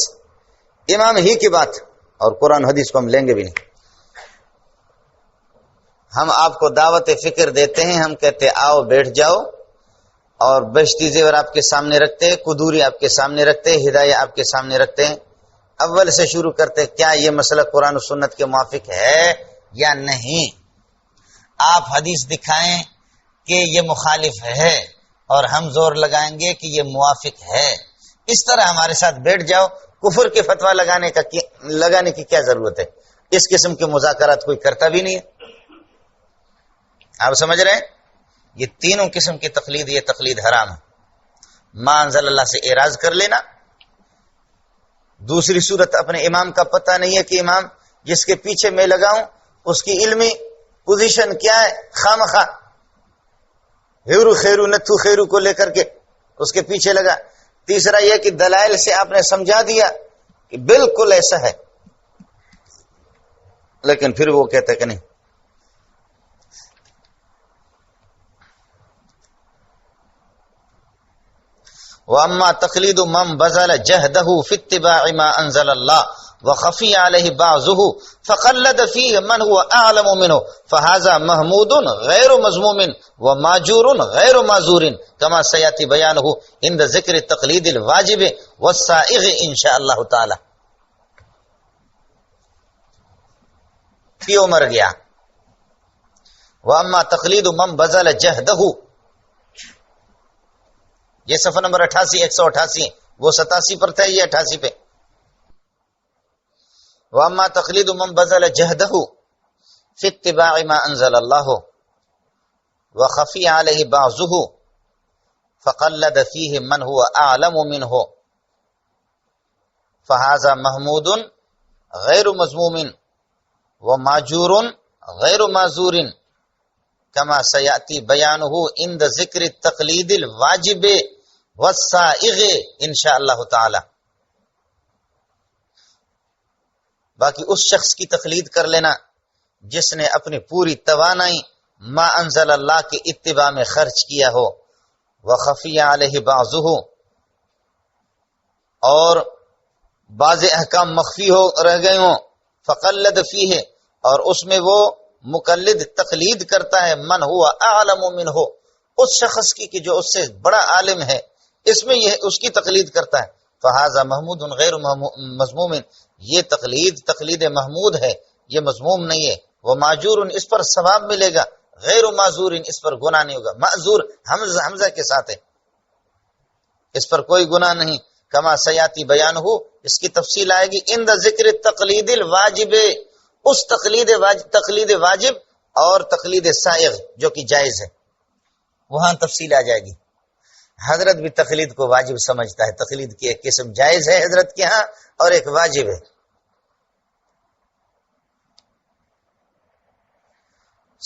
امام ہی کی بات، اور قرآن حدیث کو ہم لیں گے بھی نہیں. ہم آپ کو دعوت فکر دیتے ہیں، ہم کہتے آؤ بیٹھ جاؤ، اور بہشتی زیور آپ کے سامنے رکھتے ہیں، قدوری آپ کے سامنے رکھتے ہیں، ہدایہ آپ کے سامنے رکھتے ہیں. اول سے شروع کرتے ہیں کیا یہ مسئلہ قرآن و سنت کے موافق ہے یا نہیں. آپ حدیث دکھائیں کہ یہ مخالف ہے اور ہم زور لگائیں گے کہ یہ موافق ہے. اس طرح ہمارے ساتھ بیٹھ جاؤ. کفر کے فتویٰ لگانے کی کیا ضرورت ہے؟ اس قسم کے مذاکرات کوئی کرتا بھی نہیں ہے. آپ سمجھ رہے ہیں؟ یہ تینوں قسم کی تقلید، یہ تقلید حرام ہے. ما انزل اللہ سے اعراض کر لینا. دوسری صورت اپنے امام کا پتہ نہیں ہے کہ امام جس کے پیچھے میں لگاؤں اس کی علمی پوزیشن کیا ہے، خامخواہ ہیرو خیرو نتھو خیرو کو لے کر کے اس کے پیچھے لگا. تیسرا یہ کہ دلائل سے آپ نے سمجھا دیا کہ بالکل ایسا ہے، لیکن پھر وہ کہتے کہ نہیں. وَأَمَّا تَقْلِيدُ مَنْ بَذَلَ جَهْدَهُ فِي اتِّبَاعِ مَا أَنزَلَ اللَّهُ وَخَفِيَ عَلَيْهِ بَعْضُهُ فَقَلَّدَ فِيهِ مَنْ هُوَ أَعْلَمُ مِنْهُ فَهَذَا مَحْمُودٌ غَيْرُ مَذْمُومٍ وَمَأْجُورٌ غَيْرُ مَأْزُورٍ كَمَا سَيَأْتِي بَيَانُهُ عِنْدَ ذِكْرِ التَّقْلِيدِ الْوَاجِبِ وَالسَّائِغِ إِنْ شَاءَ اللَّهُ تَعَالَى. کیوں مر گیا؟ وَأَمَّا تَقْلِيدُ مَنْ بَذَلَ جَهْدَهُ، یہ صفحہ نمبر 88 188، وہ 87 پر تھا، یہ 88 پہ. وَأَمَّا تَقْلِيدُ مَنْ بَذَلَ جَهْدَهُ فِي اتِّبَاعِ مَا أَنزَلَ اللَّهُ وَخَفِيَ عَلَيْهِ بَعْضُهُ فَقَلَّدَ فِيهِ مَنْ هُوَ أَعْلَمُ مِنْهُ فَهَذَا مَحْمُودٌ غَيْرُ مَذْمُومٍ وَمَأْجُورٌ غَيْرُ مَأْزُورٍ كما سيأتي بيانه عند ذكر التقليد الواجب والسائغ ان شاء اللہ تعالی. باقی اس شخص کی تقلید کر لینا جس نے اپنی پوری توانائی ما انزل اللہ کے اتباع میں خرچ کیا ہو، وخفی علیہ بعضہ، اور بعض احکام مخفی ہو رہ گئے ہوں، فقلد فیہ، اور اس میں وہ مقلد تقلید کرتا ہے من ہوا اعلم منہ، اس شخص کی کہ جو اس سے بڑا عالم ہے، اس میں یہ اس کی تقلید کرتا ہے. فہذا محمود غیر مذموم، یہ تقلید محمود ہے، یہ مذموم نہیں ہے. وہ معجور، اس پر ثواب ملے گا، غیر معذور، اس پر گناہ نہیں ہوگا. معذور حمزہ کے ساتھ ہے، اس پر کوئی گناہ نہیں. کما سیاتی بیان ہو، اس کی تفصیل آئے گی عند ذکر تقلید الواجب، اس تقلید واجب اور تقلید سائغ جو کہ جائز ہے، وہاں تفصیل آ جائے گی. حضرت بھی تقلید کو واجب سمجھتا ہے. تقلید کی ایک قسم جائز ہے حضرت کے ہاں، اور ایک واجب ہے.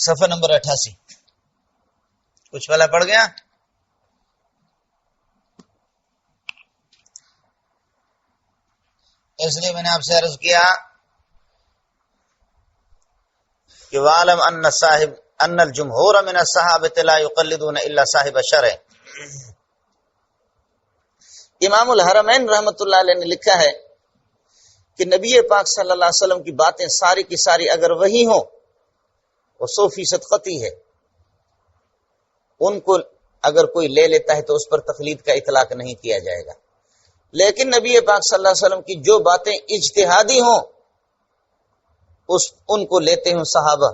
صفحہ نمبر 88. کچھ والا پڑ گیا؟ اس لیے میں نے آپ سے عرض کیا کہ وَعَلَمْ أَنَّ الْجُمْهُورَ مِنَ الصَّحَابَةِ لَا يُقَلِّدُونَ إِلَّا صَاحِبَ شَرْعٍ. امام الحرمین رحمۃ اللہ علیہ نے لکھا ہے کہ نبی پاک صلی اللہ علیہ وسلم کی باتیں ساری کی ساری اگر وہی ہوں وہ 100% قطعی ہے، ان کو اگر کوئی لے لیتا ہے تو اس پر تقلید کا اطلاق نہیں کیا جائے گا. لیکن نبی پاک صلی اللہ علیہ وسلم کی جو باتیں اجتہادی ہوں ان کو لیتے ہوں صحابہ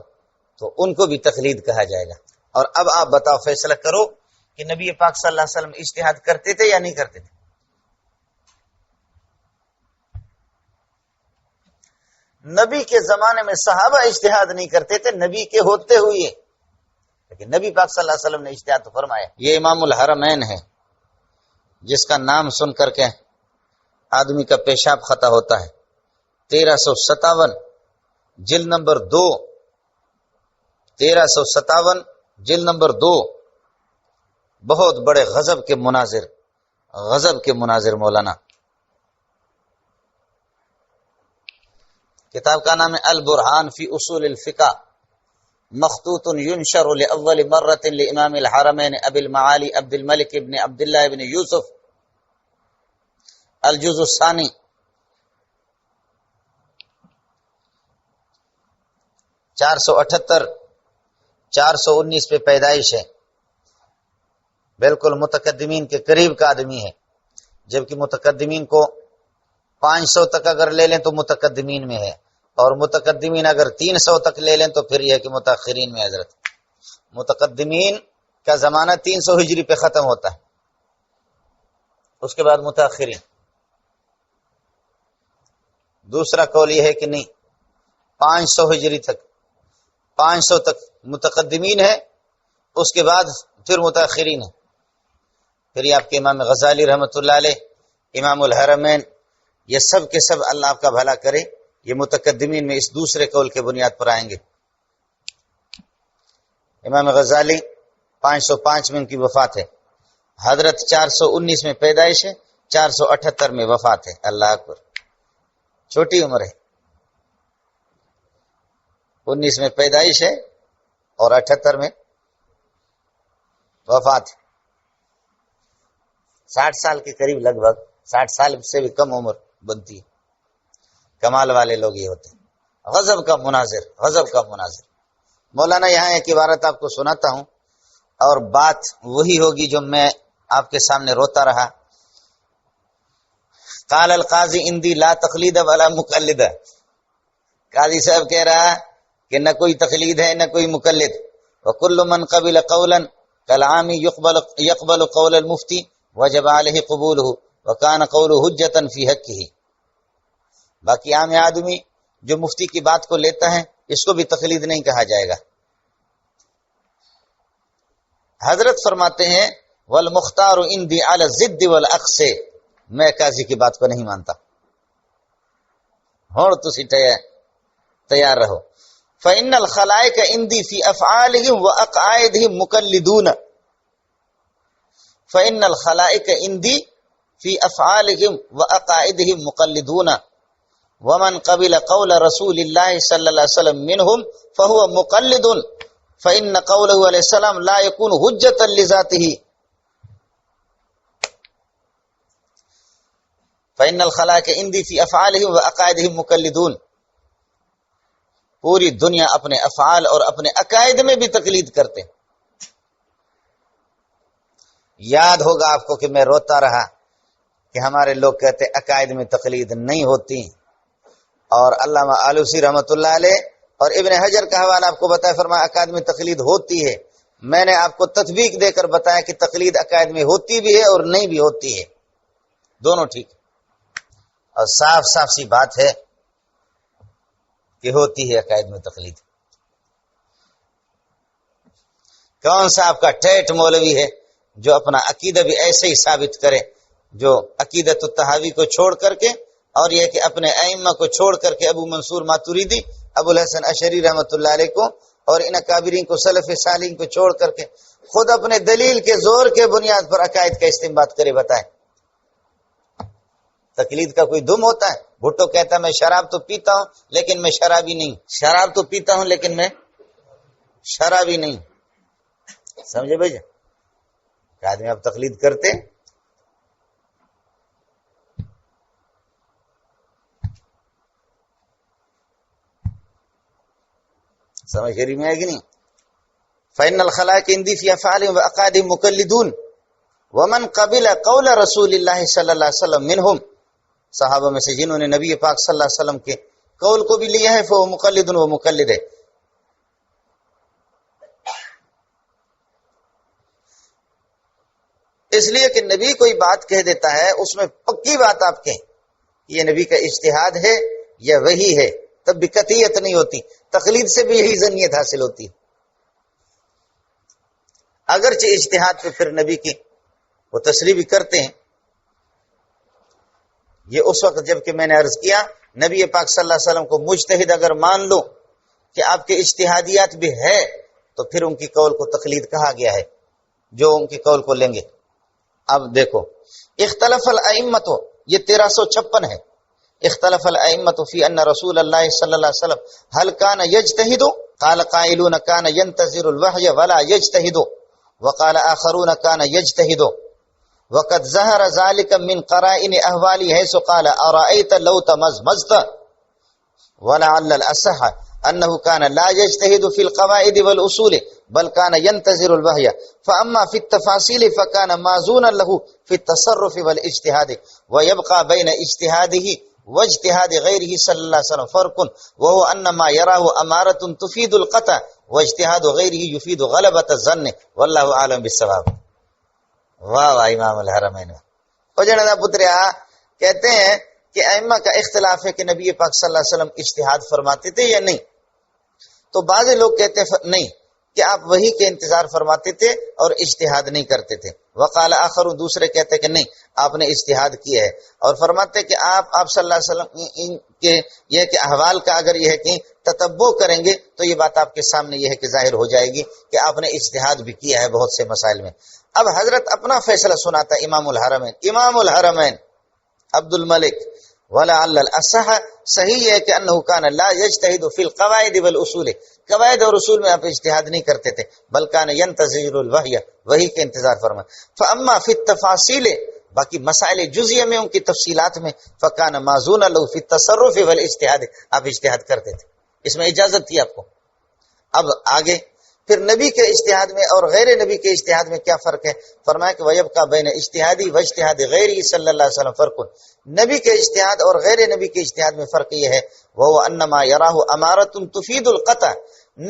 تو ان کو بھی تقلید کہا جائے گا. اور اب آپ بتاؤ، فیصلہ کرو کہ نبی پاک صلی اللہ علیہ وسلم اجتہاد کرتے تھے یا نہیں کرتے تھے؟ نبی کے زمانے میں صحابہ اجتہاد نہیں کرتے تھے، نبی کے ہوتے ہوئے، لیکن نبی پاک صلی اللہ علیہ وسلم نے اجتہاد تو فرمایا. یہ امام الحرمین ہے جس کا نام سن کر کے آدمی کا پیشاب خطا ہوتا ہے. 1357 جلد نمبر 2، 1357 جلد نمبر 2. بہت بڑے غضب کے مناظر مولانا. کتاب کا نام ہے البرہان فی اصول الفقہ، مخطوط ینشر لأول مرة لامام الحرمین ابی المعالی عبد الملک ابن عبداللہ ابن یوسف، الجزء الثانی. 478 419 پہ پیدائش ہے، بالکل متقدمین کے قریب کا آدمی ہے، جبکہ متقدمین کو 500 تک اگر لے لیں تو متقدمین میں ہے، اور متقدمین اگر 300 تک لے لیں تو پھر یہ کہ متاخرین میں. حضرت متقدمین کا زمانہ 300 ہجری پہ ختم ہوتا ہے، اس کے بعد متاخرین. دوسرا قول یہ ہے کہ نہیں، 500 ہجری تک، 500 تک متقدمین ہے، اس کے بعد پھر متاخرین ہے. پھر یہ آپ کے امام غزالی رحمۃ اللہ علیہ، امام الحرمین، یہ سب کے سب اللہ آپ کا بھلا کرے، یہ متقدمین میں اس دوسرے قول کے بنیاد پر آئیں گے. امام غزالی 505 میں ان کی وفات ہے، حضرت 419 میں پیدائش ہے، 478 میں وفات ہے. اللہ اکبر، چھوٹی عمر ہے. 19 میں پیدائش ہے اور 78 میں وفات ہے. 60 سال کے قریب، لگ بھگ 60 سال سے بھی کم عمر بنتی ہے. کمال والے لوگ یہ ہوتے ہیں. غضب کا مناظر. مولانا یہاں ایک عبارت آپ کو سناتا ہوں، اور بات وہی ہوگی جو میں آپ کے سامنے روتا رہا. قال القاضی اندی لا تقلید ولا مقلد. قاضی صاحب کہہ رہا کہ نہ کوئی تقلید ہے نہ کوئی مقلد. وکل من قبل قولا کالعام يقبل قول المفتی وجب علیہ قبولہ وکان قولہ حجتا فی حقہ. باقی عام آدمی جو مفتی کی بات کو لیتا ہے اس کو بھی تقلید نہیں کہا جائے گا. حضرت فرماتے ہیں والمختار عندی علی الضد والاقص. میں قاضی کی بات کو نہیں مانتا. ہور تسی تیار رہو. فإن الخلائق عندي في أفعالهم وأقعادهم مقلدون. فإن الخلائق عندي في أفعالهم وأقعادهم مقلدون. ومن قبل قول رسول الله صلى الله عليه وسلم منهم فهو مقلد. فإن قوله عليه السلام لا يكون حجة لذاته. فإن الخلائق عندي في أفعالهم وأقعادهم مقلدون. پوری دنیا اپنے افعال اور اپنے عقائد میں بھی تقلید کرتے. یاد ہوگا آپ کو کہ میں روتا رہا کہ ہمارے لوگ کہتے عقائد میں تقلید نہیں ہوتی، اور علامہ آلوسی رحمۃ اللہ علیہ اور ابن حجر کا حوالہ آپ کو بتایا، فرمایا عقائد میں تقلید ہوتی ہے. میں نے آپ کو تطبیق دے کر بتایا کہ تقلید عقائد میں ہوتی بھی ہے اور نہیں بھی ہوتی ہے، دونوں ٹھیک. اور صاف صاف سی بات ہے کہ ہوتی ہے عقائد میں تقلید. کون سا آپ کا ٹھیٹ مولوی ہے جو اپنا عقیدہ بھی ایسے ہی ثابت کرے، جو عقیدۃ الطحاوی کو چھوڑ کر کے اور یہ کہ اپنے ائمہ کو چھوڑ کر کے ابو منصور ماتوریدی ابو الحسن اشعری رحمۃ اللہ علیہ کو اور ان اکابرین کو، سلف صالحین کو چھوڑ کر کے خود اپنے دلیل کے زور کے بنیاد پر عقائد کا استنباط کرے بتائیں؟ تقلید کا کوئی دم ہوتا ہے؟ بھٹو کہتا ہے میں شراب تو پیتا ہوں لیکن میں شرابی نہیں، شراب تو پیتا ہوں لیکن میں شرابی نہیں. سمجھے بھائی؟ کہ آدمی آپ تقلید کرتے. سمجھ شریف میں ہے کہ نہیں؟ فإن الخلائق عندي في أفعالهم وأقوالهم مقلدون ومن قبل قول رسول الله صلی اللہ علیہ وسلم منهم، صحابہ میں سے جنہوں نے نبی پاک صلی اللہ علیہ وسلم کے قول کو بھی لیا ہے فهو مقلد، وہ مقلد ہے. اس لیے کہ نبی کوئی بات کہہ دیتا ہے اس میں پکی بات آپ کہیں یہ نبی کا اجتہاد ہے یا وحی ہے، تب بھی قطعیت نہیں ہوتی. تقلید سے بھی یہی ظنیت حاصل ہوتی ہے. اگرچہ اجتہاد پہ پھر نبی کی وہ تصریح بھی کرتے ہیں. یہ اس وقت جب کہ میں نے عرض کیا نبی پاک صلی اللہ علیہ وسلم کو مجتہد اگر مان لو کہ آپ کے اجتہادیات بھی ہے تو پھر ان کی قول کو تقلید کہا گیا ہے، جو ان کی قول کو لیں گے. اب دیکھو اختلف الائمۃ، یہ 1356 ہے. اختلف الائمۃ فی ان رسول اللہ صلی اللہ علیہ وسلم هل كان يجتهد؟ قال قائلون كان ينتظر الوحي ولا يجتهد، وقال آخرون كان يجتهد، وقد ظهر ذلك من قرائن احواله حيث قال ارايت لو تمزمزت، ولعل الاصح انه كان لا يجتهد في القواعد والاصول بل كان ينتظر الوحي. فاما في التفاصيل فكان مازونا له في التصرف والاجتهاد، ويبقى بين اجتهاده واجتهاد غيره صلى الله عليه وسلم فرق، وهو ان ما يراه امارة تفيد القطع واجتهاد غيره يفيد غلبة الظن والله اعلم بالصواب. واہ واہ امام الحرمین. او جناب پتریا کہتے ہیں کہ ائمہ کا اختلاف ہے کہ نبی پاک صلی اللہ علیہ وسلم اجتہاد فرماتے تھے یا نہیں. تو بعض لوگ کہتے نہیں کہ آپ وحی کے انتظار فرماتے تھے اور اجتہاد نہیں کرتے تھے. وقال آخر، دوسرے کہتے کہ نہیں آپ نے اجتہاد کیا ہے، اور فرماتے کہ آپ صلی اللہ علیہ وسلم کے یہ کہ احوال کا اگر یہ ہے کہ تتبع کریں گے تو یہ بات آپ کے سامنے یہ ہے کہ ظاہر ہو جائے گی کہ آپ نے اجتہاد بھی کیا ہے بہت سے مسائل میں. اب حضرت اپنا فیصلہ سناتا امام الحرمین عبد الملک، ولعل الاصح، صحیح ہے کہ انه كان لا يجتهد في القواعد والاصول، قواعد اور اصول میں آپ اجتہاد نہیں کرتے تھے، بل كان ينتظر الوحي، وحی کے انتظار فرمائے. فاما في التفاصيل، باقی مسائل جزئیہ میں ان کی تفصیلات میں، فكان مازونا له في التصرف والاجتهاد، آپ اجتہاد کرتے تھے، اس میں اجازت تھی آپ کو. اب آگے پھر نبی کے اجتہاد میں اور غیر نبی کے اجتہاد میں کیا فرق ہے؟ فرمایا کہ وَيَبْقَى بَيْنَ اجتہادی وَاجْتِہَادِ غَيْرِهِ صلی اللہ علیہ وسلم فرق. نبی کے اجتہاد اور غیر نبی کے اجتہاد میں فرق یہ ہے وَهُوَ أَنَّمَا يَرَاهُ أَمَارَةٌ تُفِيدُ الْقَطْعَ،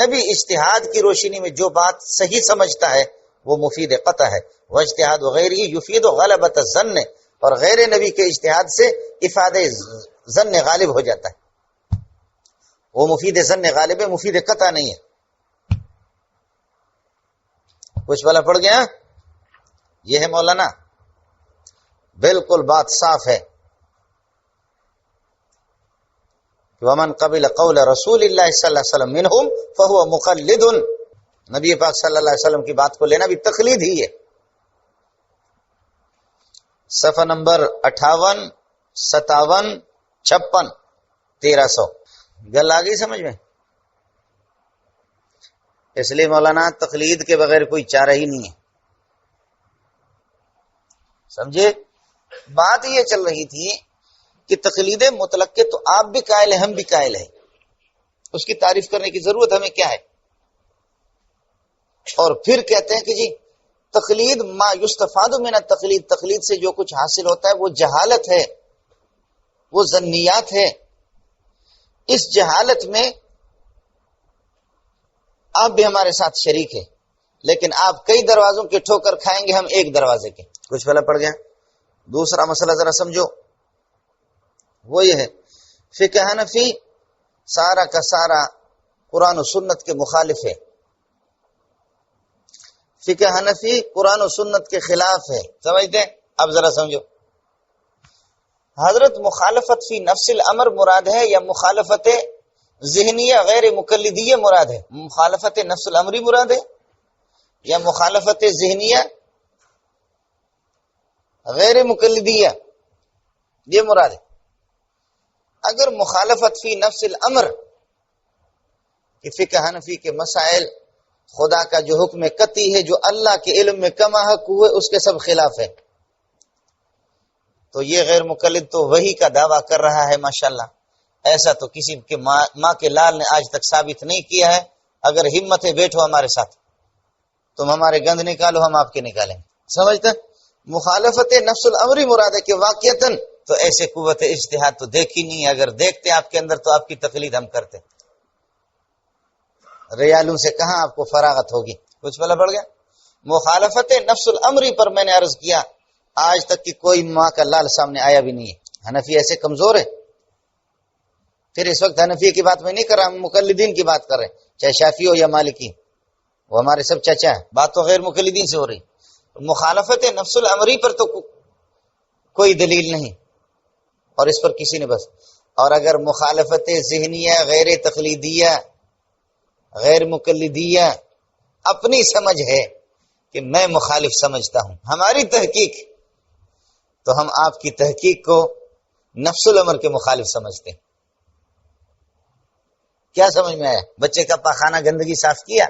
نبی اجتہاد کی روشنی میں جو بات صحیح سمجھتا ہے وہ مفید قطع ہے. وَاجْتِہَادُ غَيْرِهِ يُفِيدُ غَلَبَةَ الظَّنِّ، اور غیر نبی کے اجتہاد سے افادہ ظن غالب ہو جاتا ہے، وہ مفید ظن غالب ہے، مفید قطع نہیں ہے. کچھ والا پڑ گیا؟ یہ ہے مولانا، بالکل بات صاف ہے. ومن قبل قول رسول اللہ صلی اللہ علیہ وسلم منہم فہو مقلد، نبی پاک صلی اللہ علیہ وسلم کی بات کو لینا بھی تقلید ہی ہے. صفحہ نمبر 58 57 56 1300. گل آ گئی سمجھ میں؟ اس لیے مولانا تقلید کے بغیر کوئی چارہ ہی نہیں ہے. سمجھے؟ بات یہ چل رہی تھی کہ تقلید مطلق کے تو آپ بھی قائل ہیں، ہم بھی قائل ہیں، اس کی تعریف کرنے کی ضرورت ہمیں کیا ہے؟ اور پھر کہتے ہیں کہ جی تقلید ما یستفاد من التقلید، تقلید سے جو کچھ حاصل ہوتا ہے وہ جہالت ہے، وہ ظنیات ہے. اس جہالت میں آپ بھی ہمارے ساتھ شریک ہے، لیکن آپ کئی دروازوں کے ٹھوکر کھائیں گے، ہم ایک دروازے کے. کچھ پہلا پڑ گیا. دوسرا مسئلہ ذرا سمجھو، وہ یہ ہے فقہ حنفی سارا کا سارا قرآن و سنت کے مخالف ہے. فقہ حنفی قرآن و سنت کے خلاف ہے. سمجھتے ہیں؟ اب ذرا سمجھو. حضرت مخالفت فی نفس الامر مراد ہے یا مخالفت ذہنیہ غیر مقلدیہ مراد ہے؟ مخالفت نفس الامری مراد ہے یا مخالفت ذہنیہ غیر مقلدیہ یہ مراد ہے؟ اگر مخالفت فی نفس الامر کہ فقہ حنفی کے مسائل خدا کا جو حکم قطعی ہے جو اللہ کے علم میں کما حق ہوئے اس کے سب خلاف ہے، تو یہ غیر مقلد تو وہی کا دعویٰ کر رہا ہے ماشاءاللہ۔ ایسا تو کسی کے ماں کے لال نے آج تک ثابت نہیں کیا ہے۔ اگر ہمت ہے بیٹھو ہمارے ساتھ، تم ہمارے گند نکالو ہم آپ کے نکالیں۔ سمجھتے؟ مخالفت نفس الامری مراد ہے کہ واقعتاً تو ایسے قوت اجتہاد تو دیکھی نہیں ہے، اگر دیکھتے آپ کے اندر تو آپ کی تقلید ہم کرتے۔ ریالوں سے کہاں آپ کو فراغت ہوگی؟ کچھ بلا پڑ گیا؟ مخالفت نفس الامری پر میں نے عرض کیا آج تک کہ کوئی ماں کا لال سامنے آیا بھی نہیں ہے۔ حنفی ایسے کمزور ہے؟ پھر اس وقت حنفی کی بات میں نہیں کر رہا، ہم مقلدین کی بات کر رہے ہیں، چاہے شافعی ہو یا مالکی، وہ ہمارے سب چچا ہیں۔ بات تو غیر مقلدین سے ہو رہی۔ مخالفت نفس الامری پر تو کوئی دلیل نہیں، اور اس پر کسی نے بس۔ اور اگر مخالفت ذہنیہ غیر تقلیدیہ غیر مقلدیہ اپنی سمجھ ہے کہ میں مخالف سمجھتا ہوں، ہماری تحقیق، تو ہم آپ کی تحقیق کو نفس الامر کے مخالف سمجھتے ہیں۔ کیا سمجھ میں آیا؟ بچے کا پاخانہ گندگی صاف کیا،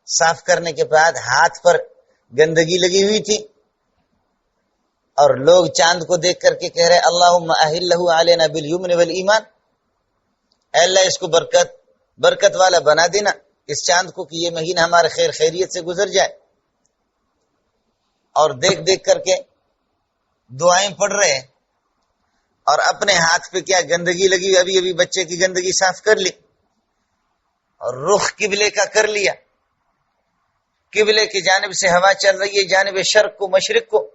صاف کرنے کے بعد ہاتھ پر گندگی لگی ہوئی تھی، اور لوگ چاند کو دیکھ کر کے کہہ رہے اللہم اہلہ علینا بالیمن والایمان، اے اللہ اس کو برکت والا بنا دینا، اس چاند کو کہ یہ مہینہ ہمارے خیر خیریت سے گزر جائے، اور دیکھ دیکھ کر کے دعائیں پڑھ رہے ہیں، اور اپنے ہاتھ پہ کیا گندگی لگی، ابھی ابھی بچے کی گندگی صاف کر لی، اور رخ قبلے کا کر لیا، قبلے کی جانب سے ہوا چل رہی ہے جانب شرق کو مشرق کو،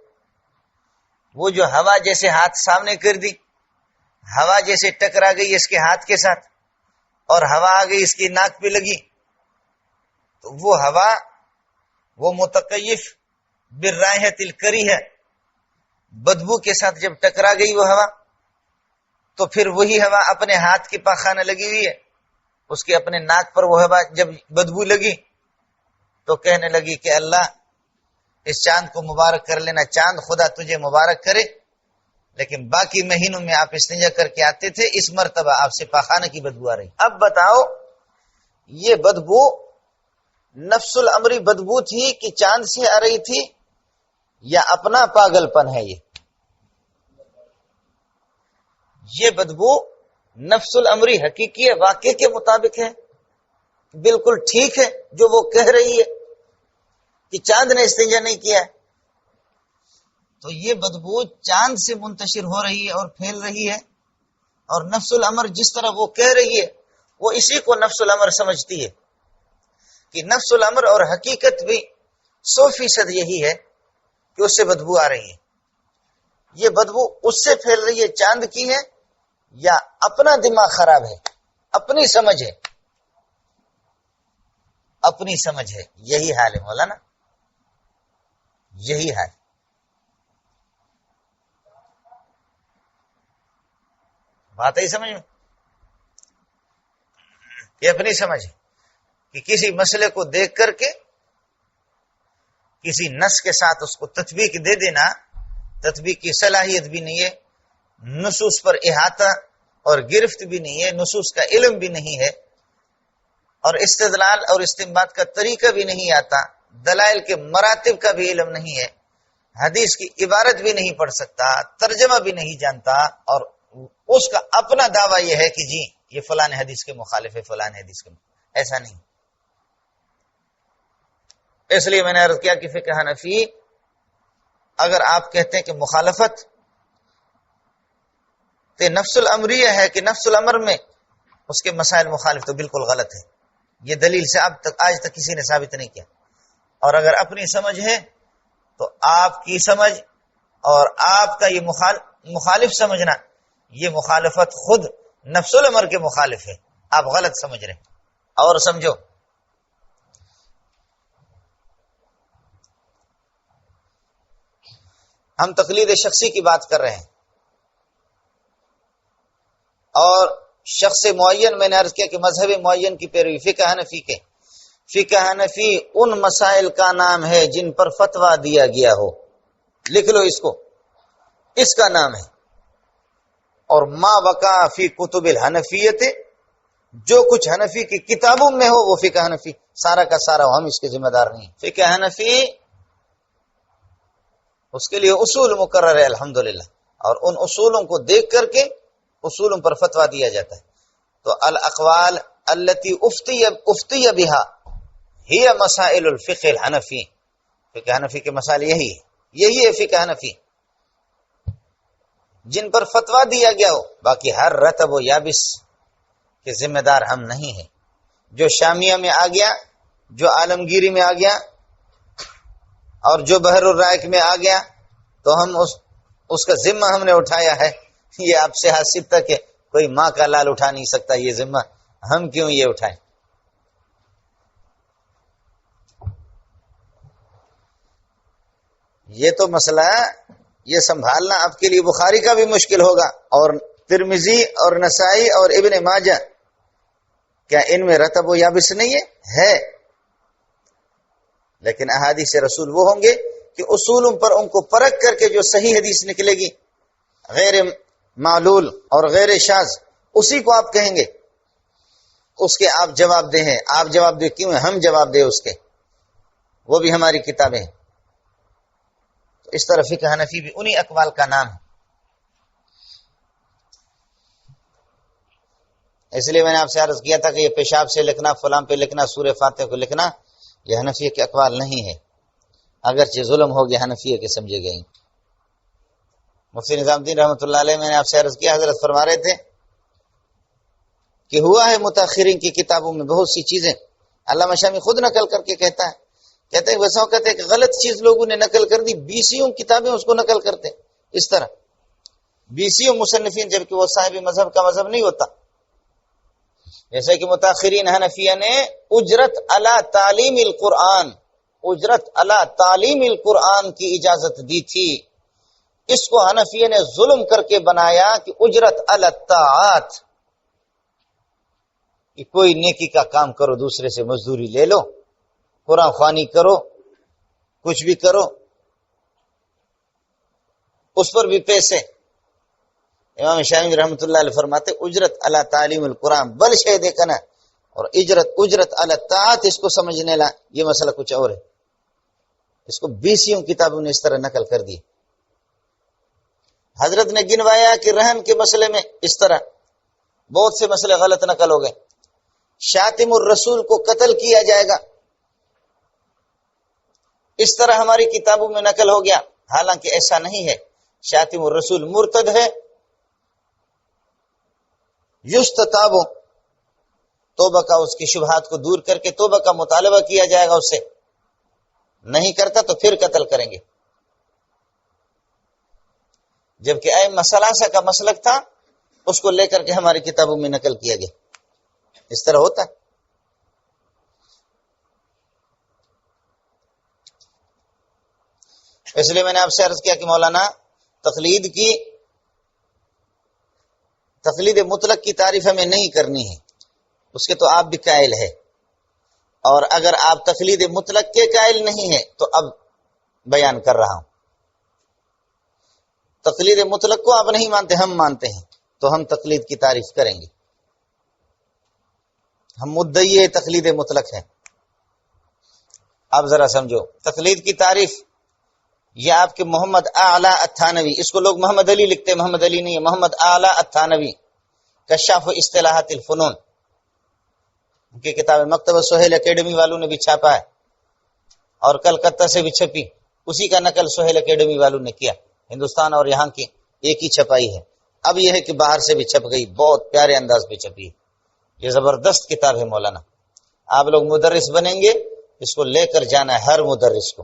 وہ جو ہوا جیسے ہاتھ سامنے کر دی، ہوا جیسے ٹکرا گئی اس کے ہاتھ کے ساتھ، اور ہوا آ گئی اس کی ناک پہ لگی، تو وہ ہوا وہ متکیف بالرائحۃ الکریہ بدبو کے ساتھ جب ٹکرا گئی وہ ہوا، تو پھر وہی ہوا اپنے ہاتھ کی پاخانہ لگی ہوئی ہے، اس کے اپنے ناک پر وہ ہوا جب بدبو لگی تو کہنے لگی کہ اللہ اس چاند کو مبارک کر لینا، چاند خدا تجھے مبارک کرے، لیکن باقی مہینوں میں آپ استنجا کر کے آتے تھے، اس مرتبہ آپ سے پاخانہ کی بدبو آ رہی۔ اب بتاؤ یہ بدبو نفس الامری بدبو تھی کہ چاند سے آ رہی تھی یا اپنا پاگل پن ہے؟ یہ بدبو نفس الامری حقیقی ہے، واقع کے مطابق ہے، بالکل ٹھیک ہے جو وہ کہہ رہی ہے کہ چاند نے استنجا نہیں کیا ہے، تو یہ بدبو چاند سے منتشر ہو رہی ہے اور پھیل رہی ہے، اور نفس الامر جس طرح وہ کہہ رہی ہے وہ اسی کو نفس الامر سمجھتی ہے، کہ نفس الامر اور حقیقت بھی 100% یہی ہے کہ اس سے بدبو آ رہی ہے۔ یہ بدبو اس سے پھیل رہی ہے چاند کی ہے یا اپنا دماغ خراب ہے، اپنی سمجھ ہے، اپنی سمجھ ہے؟ یہی حال ہے مولانا، یہی حال۔ بات ہی سمجھ میں، یہ اپنی سمجھ ہے کہ کسی مسئلے کو دیکھ کر کے کسی نص کے ساتھ اس کو تطبیق دے دینا، تطبیق کی صلاحیت بھی نہیں ہے، نصوص پر احاطہ اور گرفت بھی نہیں ہے، نصوص کا علم بھی نہیں ہے، اور استدلال اور استنباط کا طریقہ بھی نہیں آتا، دلائل کے مراتب کا بھی علم نہیں ہے، حدیث کی عبارت بھی نہیں پڑھ سکتا، ترجمہ بھی نہیں جانتا، اور اس کا اپنا دعویٰ یہ ہے کہ جی یہ فلاں حدیث کے مخالف ہے، فلاں حدیث کے مخالف۔ ایسا نہیں۔ اس لیے میں نے عرض کیا کہ فقہ حنفی اگر آپ کہتے ہیں کہ مخالفت نفس الامریہ ہے کہ نفس الامر میں اس کے مسائل مخالف، تو بالکل غلط ہے، یہ دلیل سے آج تک کسی نے ثابت نہیں کیا۔ اور اگر اپنی سمجھ ہے تو آپ کی سمجھ اور آپ کا یہ مخالف سمجھنا، یہ مخالفت خود نفس الامر کے مخالف ہے، آپ غلط سمجھ رہے ہیں۔ اور سمجھو، ہم تقلید شخصی کی بات کر رہے ہیں، اور شخص معین، میں نے عرض کیا کہ مذہب معین کی پیروی، فقہ حنفی کے، فقہ حنفی ان مسائل کا نام ہے جن پر فتویٰ دیا گیا ہو، لکھ لو اس کو، اس کا نام ہے۔ اور ما وقع فی کتب الحنفیت، جو کچھ حنفی کی کتابوں میں ہو وہ فقہ حنفی، سارا کا سارا ہم اس کے ذمہ دار نہیں۔ فقہ حنفی اس کے لیے اصول مقرر ہے الحمدللہ، اور ان اصولوں کو دیکھ کر کے اصولوں پر فتویٰ دیا جاتا ہے۔ تو الاقوال التي افتي بها ہی مسائل الفقہ الحنفی، فقہ حنفی کے مسائل یہی ہے فقہ حنفی، جن پر فتویٰ دیا گیا ہو۔ باقی ہر رتب و یابس کے ذمہ دار ہم نہیں ہیں۔ جو شامیہ میں آ گیا، جو عالمگیری میں آ گیا، اور جو بحر الرائق میں آ گیا، تو ہم اس کا ذمہ ہم نے اٹھایا ہے۔ یہ آپ سے حاصل تک ہے، کوئی ماں کا لال اٹھا نہیں سکتا یہ ذمہ، ہم کیوں یہ اٹھائیں؟ یہ تو مسئلہ یہ سنبھالنا آپ کے لیے بخاری کا بھی مشکل ہوگا، اور ترمذی اور نسائی اور ابن ماجہ، کیا ان میں رتب و یابس نہیں ہے؟ لیکن احادیث رسول وہ ہوں گے کہ اصولوں پر ان کو پرکھ کر کے جو صحیح حدیث نکلے گی، غیر معلول اور غیر شاذ، اسی کو آپ کہیں گے، اس کے آپ جواب دیں ہیں۔ آپ جواب دیں کیوں ہیں؟ ہم جواب دیں اس کے، وہ بھی ہماری کتابیں ہیں۔ تو اس طرح فقہ حنفی بھی انہی اقوال کا نام ہے۔ اس لیے میں نے آپ سے عرض کیا تھا کہ یہ پیشاب سے لکھنا، فلاں پہ لکھنا، سورہ فاتحہ کو لکھنا، یہ حنفیہ کے اقوال نہیں ہے، اگرچہ ظلم ہو گیا حنفیہ کے سمجھے گئے۔ مفتی نظام الدین رحمۃ اللہ علیہ، میں نے آپ سے عرض کیا، حضرت فرما رہے تھے کہ ہوا ہے متاخرین کی کتابوں میں بہت سی چیزیں، علامہ شامی خود نقل کر کے کہتا ہے، کہتے ہیں ویسا کہتے ہیں کہ غلط چیز لوگوں نے نقل کر دی، بیسیوں کتابیں اس کو نقل کرتے، اس طرح بیسیوں مصنفین، جبکہ وہ صاحب مذہب کا مذہب نہیں ہوتا۔ جیسے کہ متاخرین حنفیہ نے اجرت علی تعلیم القرآن، اجرت علی تعلیم القرآن کی اجازت دی تھی، اس کو حنفیہ نے ظلم کر کے بنایا کہ اجرت علی الطاعات، کہ کوئی نیکی کا کام کرو دوسرے سے مزدوری لے لو، قرآن خوانی کرو، کچھ بھی کرو، اس پر بھی پیسے۔ امام شافعی رحمۃ اللہ علیہ فرماتے اجرت علی تعلیم القرآن بل شے دیکھنا، اور اجرت علی الطاعات اس کو سمجھنے لا یہ مسئلہ کچھ اور ہے۔ اس کو بیسیوں کتابوں نے اس طرح نقل کر دی۔ حضرت نے گنوایا کہ رہن کے مسئلے میں اس طرح بہت سے مسئلے غلط نقل ہو گئے۔ شاتم الرسول کو قتل کیا جائے گا، اس طرح ہماری کتابوں میں نقل ہو گیا، حالانکہ ایسا نہیں ہے۔ شاتم الرسول مرتد ہے، یستتاب، توبہ کا اس کی شبہات کو دور کر کے توبہ کا مطالبہ کیا جائے گا اس سے، نہیں کرتا تو پھر قتل کریں گے۔ جبکہ ائمہ ثلاثہ کا مسلک تھا، اس کو لے کر کے ہماری کتابوں میں نقل کیا گیا۔ اس طرح ہوتا ہے۔ اس لیے میں نے آپ سے عرض کیا کہ مولانا تقلید مطلق کی تعریف ہمیں نہیں کرنی ہے، اس کے تو آپ بھی قائل ہے، اور اگر آپ تقلید مطلق کے قائل نہیں ہیں تو اب بیان کر رہا ہوں۔ تقلید مطلق کو آپ نہیں مانتے، ہم مانتے ہیں، تو ہم تقلید کی تعریف کریں گے۔ ہم مدعی تقلید مطلق ہیں۔ آپ ذرا سمجھو تقلید کی تعریف، یہ آپ کے محمد اعلی التھانوی، اس کو لوگ محمد علی لکھتے ہیں، محمد علی نہیں ہے، محمد اعلی التھانوی، کشاف اصطلاحات الفنون، ان کی کتاب مکتبہ سہیل اکیڈمی والوں نے بھی چھاپا ہے، اور کلکتہ سے بھی چھپی، اسی کا نقل سہیل اکیڈمی والوں نے کیا، ہندوستان اور یہاں کی ایک ہی چھپائی ہے۔ اب یہ ہے کہ باہر سے بھی چھپ گئی، بہت پیارے انداز پہ چھپی ہے، یہ زبردست کتاب ہے مولانا۔ آپ لوگ مدرس بنیں گے، اس کو لے کر جانا ہے ہر مدرس کو،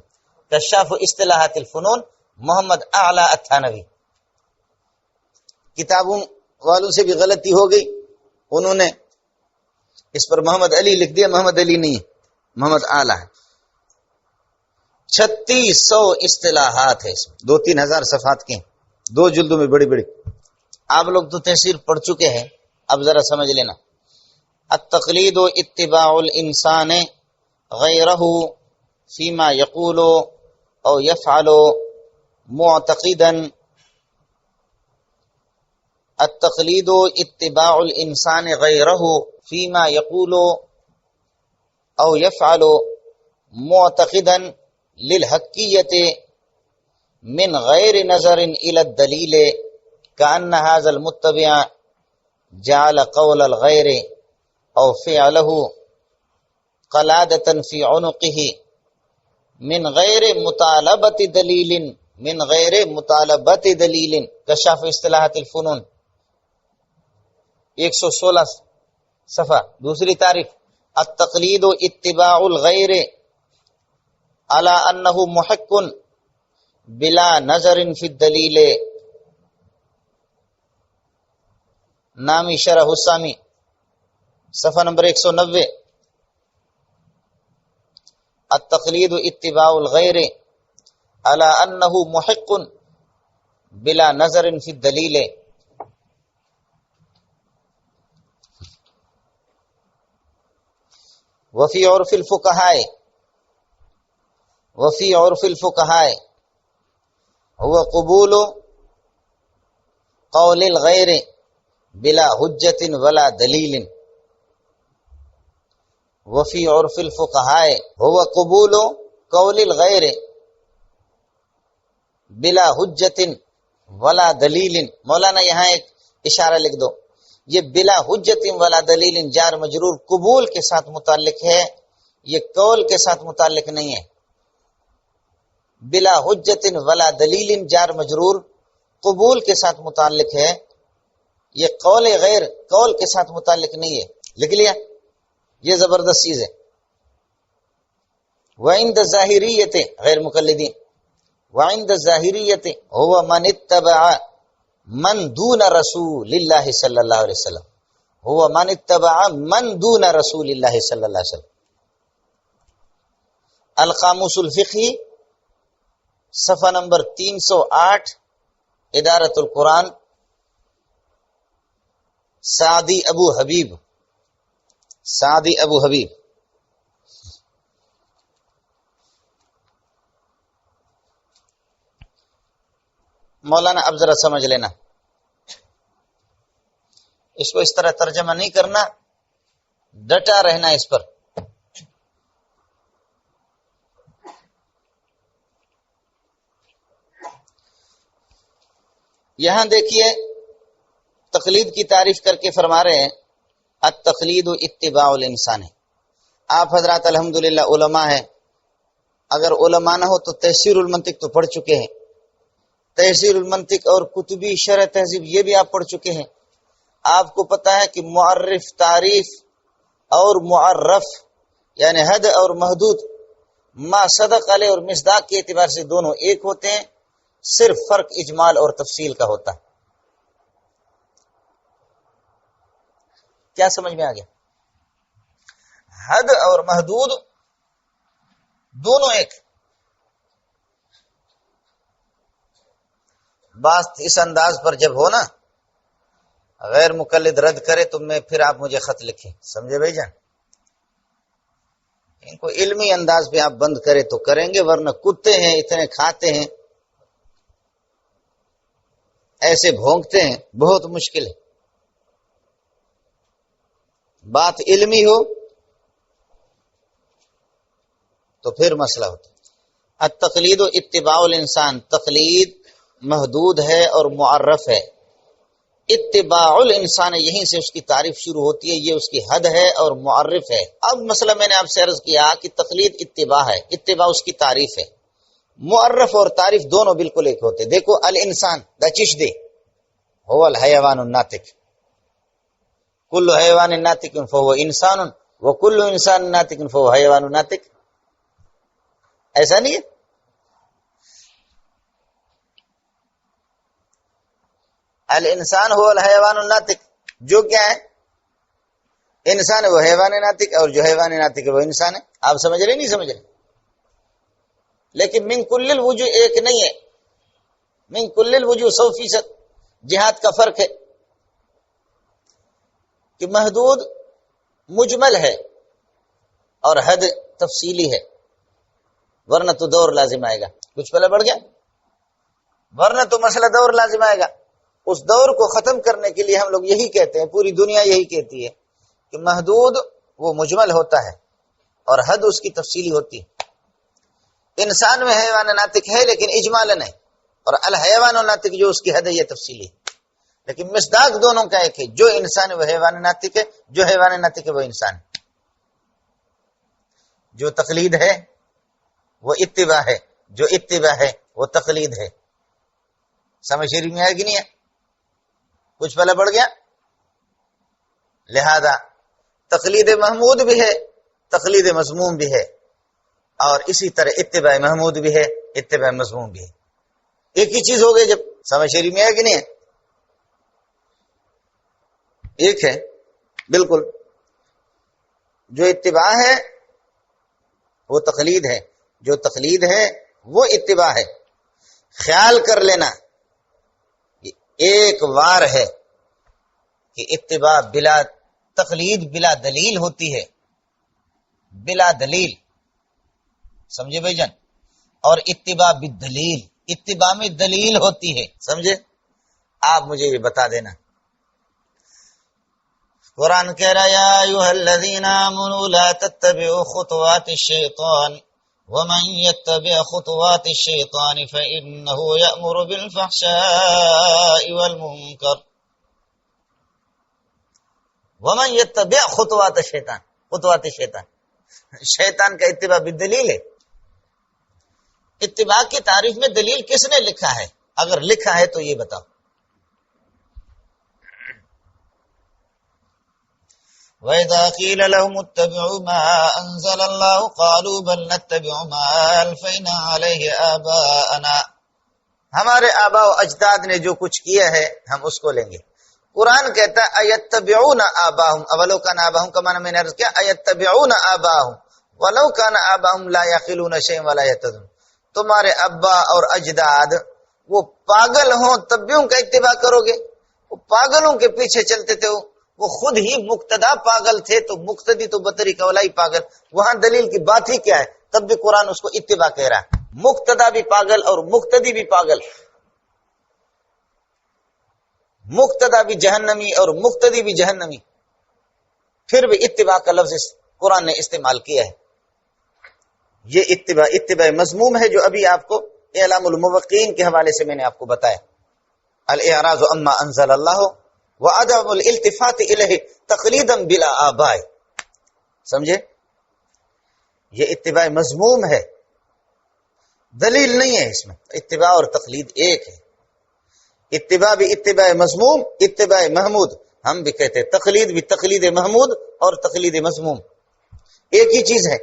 کشاف اصطلاحات الفنون، محمد اعلی التھانوی۔ کتابوں والوں سے بھی غلطی ہو گئی، انہوں نے اس پر محمد علی لکھ دیا، محمد علی نہیں ہے، محمد اعلی ہے۔ 3600 اصطلاحات ہے اس میں، 2-3 ہزار صفحات کے، 2 جلدوں میں بڑی بڑی۔ آپ لوگ تو تفسیر پڑھ چکے ہیں، اب ذرا سمجھ لینا. التقلید اتباع الانسان غیرہ فیما یقول او یفعل معتقدا. التقلید اتباع الانسان غیرہ فیما یقول او یفعل معتقدا للحقیت من غیر نظر الى الدلیل کأن هذا المتبع جعل قول الغیر او فعله قلادة فی عنقه من غیر مطالبت دلیل کشاف اصطلاحات الفنون 116 صفحہ. دوسری تعریف التقلید اتباع الغیر على انه محق بلا نظر فی الدلیل. نامی شرح حسامی صفحہ نمبر 190. التقلید اتباع الغیر على انه محق بلا نظر فی الدلیل. وفی عرف الفقہاء هو قبول قول الغیر بلا حجت ولا دلیل. وفی عرف الفقہاء هو قبول قول الغیر بلا حجت ولا دلیل. مولانا یہاں ایک اشارہ لکھ دو. یہ بلا حجت ولا دلیل جار مجرور قبول کے ساتھ متعلق ہے، یہ قول کے ساتھ متعلق نہیں ہے. بلا حجت ولا دلیل جار مجرور قبول کے ساتھ متعلق ہے، یہ قول غیر قول کے ساتھ متعلق نہیں ہے. لکھ لیا؟ یہ زبردست چیز ہے. وعند الظاہریت غیر مقلدین وعند الظاہریت هو من اتبع من دون رسول اللہ صلی اللہ علیہ وسلم. هو من اتبع من دون رسول اللہ صلی اللہ علیہ وسلم. القاموس الفقہی صفحہ نمبر 308 ادارت القرآن سعدی ابو حبیب. مولانا اب ذرا سمجھ لینا، اس کو اس طرح ترجمہ نہیں کرنا، ڈٹا رہنا اس پر. یہاں دیکھیے تقلید کی تعریف کر کے فرما رہے ہیں التقلید اتباع الانسان. آپ حضرات الحمدللہ علماء ہیں، اگر علماء نہ ہو تو تحصیل المنطق تو پڑھ چکے ہیں. تحصیل المنطق اور کتبی شرح تہذیب یہ بھی آپ پڑھ چکے ہیں. آپ کو پتہ ہے کہ معرف تعریف اور معرف یعنی حد اور محدود ما صدق علیہ اور مصداق کے اعتبار سے دونوں ایک ہوتے ہیں، صرف فرق اجمال اور تفصیل کا ہوتا ہے. کیا سمجھ میں آ گیا؟ حد اور محدود دونوں ایک. بات اس انداز پر جب ہو نا غیر مقلد رد کرے تو میں پھر آپ مجھے خط لکھیں، سمجھے بھائی جان؟ ان کو علمی انداز پہ آپ بند کرے تو کریں گے، ورنہ کتے ہیں اتنے کھاتے ہیں، ایسے بھونکتے ہیں، بہت مشکل ہے. بات علمی ہو تو پھر مسئلہ ہوتا ہے. التقلید و اتباع الانسان، تقلید محدود ہے اور معرف ہے. اتباع الانسان یہیں سے اس کی تعریف شروع ہوتی ہے، یہ اس کی حد ہے اور معرف ہے. اب مسئلہ میں نے آپ سے عرض کیا کہ تقلید اتباع ہے، اتباع اس کی تعریف ہے. معرف اور تعریف دونوں بالکل ایک ہوتے. دیکھو الانسان دا چش دے هو الحیوان الناطق، کل حیوان ناطق فهو انسان وکل انسان ناطق فهو حیوان ناطق. ایسا نہیں ہے؟ الانسان هو الحیوان الناطق، جو کیا ہے؟ انسان ہے وہ حیوان ناطق، اور جو حیوان ناطق ہے وہ انسان ہے. آپ سمجھ رہے نہیں سمجھ رہے؟ لیکن من کل الوجوہ ایک نہیں ہے. من کل الوجوہ 100% جہاد کا فرق ہے. کہ محدود مجمل ہے اور حد تفصیلی ہے، ورنہ تو دور لازم آئے گا. کچھ پہلے بڑھ گیا، ورنہ تو مسئلہ دور لازم آئے گا. اس دور کو ختم کرنے کے لیے ہم لوگ یہی کہتے ہیں، پوری دنیا یہی کہتی ہے کہ محدود وہ مجمل ہوتا ہے اور حد اس کی تفصیلی ہوتی ہے. انسان میں حیوان ناطق ہے لیکن اجمالاً ہے، اور الحیوان ناطق جو اس کی حد ہے یہ تفصیلی ہے. لیکن مصداق دونوں کا ایک ہے، جو انسان ہے وہ حیوان ناطق ہے، جو حیوان ناطق ہے وہ انسان ہے. جو تقلید ہے وہ اتباع ہے، جو اتباع ہے وہ تقلید ہے. سمجھ شریف میں ہے کہ نہیں ہے؟ کچھ پہلے بڑھ گیا. لہذا تقلید محمود بھی ہے، تقلید مذموم بھی ہے، اور اسی طرح اتباع محمود بھی ہے، اتباع مذموم بھی ہے. ایک ہی چیز ہو گئی. جب سمجھ شریف میں ہے کہ نہیں ہے؟ ایک ہے بالکل. جو اتباع ہے وہ تقلید ہے، جو تقلید ہے وہ اتباع ہے. خیال کر لینا ایک وار ہے کہ اتباع بلا تقلید بلا دلیل ہوتی ہے، بلا دلیل. سمجھے بھائی جان؟ اور اتباع بالدلیل، اتباع میں دلیل ہوتی ہے. سمجھے؟ آپ مجھے یہ بتا دینا. قرآن کہہ رہا یا ایھا الذین آمنوا لا تتبعوا خطوات الشیطان ومن يتبع خطوات الشیطان فإنه يأمر بالفحشاء والمنکر. ومن يتبع خطوات الشیطان، خطوات الشیطان، شیطان کا اتباع بالدلیل ہے. اتباع کی تعریف میں دلیل کس نے لکھا ہے؟ اگر لکھا ہے تو یہ بتاؤ. وَإِذَا قِيلَ لَهُمُ اتَّبِعُوا مَا أَنزَلَ اللَّهُ قَالُوا بَلْ نَتَّبِعُ مَا أَلْفَيْنَا عَلَيْهِ آبَاءَنَا. ہمارے آباء و اجداد نے جو کچھ کیا ہے ہم اس کو لیں گے. قرآن کہتا ہے اَيَتَّبِعُونَ آبَاءَهُمْ اَوَلَوْ كَانَ آبَاءُهُمْ کا معنی میں نے عرض کیا اَيَتَّبِعُونَ آبَاءَهُمْ وَلَوْ كَانَ آبَاءُهُمْ لَا يَعْقِلُونَ شَيْئًا وَلَا يَهْتَدُونَ. تمہارے ابا اور اجداد وہ پاگل ہوں تب بھی ان کا اتباع کرو گے؟ وہ پاگلوں کے پیچھے چلتے تھے، وہ خود ہی مقتدا پاگل تھے تو مقتدی تو بطریقہ اولائی پاگل. وہاں دلیل کی بات ہی کیا ہے؟ تب بھی قرآن اس کو اتباع کہہ رہا ہے. مقتدا بھی پاگل اور مقتدی بھی پاگل، مقتدا بھی جہنمی اور مقتدی بھی جہنمی، پھر بھی اتباع کا لفظ قرآن نے استعمال کیا ہے. یہ اتباع مذموم ہے جو ابھی آپ کو اعلام الموقعین کے حوالے سے میں نے آپ کو بتایا. الاعراض عما انزل اللہ وعدم الالتفات الیہ تقلیدا بلا آباء. سمجھے؟ یہ اتباع مذموم ہے، دلیل نہیں ہے اس میں. اتباع اور تقلید ایک ہے. اتباع بھی اتباع مذموم، اتباع محمود. ہم بھی کہتے ہیں تقلید بھی تقلید محمود اور تقلید مذموم ایک ہی چیز ہے.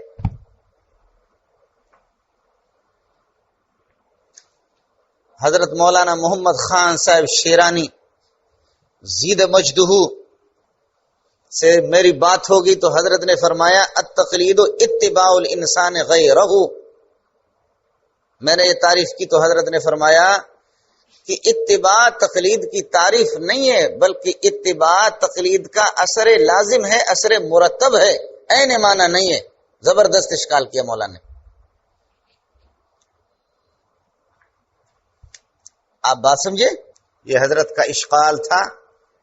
حضرت مولانا محمد خان صاحب شیرانی زید مجدہ سے میری بات ہوگی تو حضرت نے فرمایا التقلید اتباع الانسان غیرہ. میں نے یہ تعریف کی تو حضرت نے فرمایا کہ اتباع تقلید کی تعریف نہیں ہے، بلکہ اتباع تقلید کا اثر لازم ہے، اثر مرتب ہے، عین معنی نہیں ہے. زبردست اشکال کیا مولانا نے. آپ بات سمجھے؟ یہ حضرت کا اشکال تھا،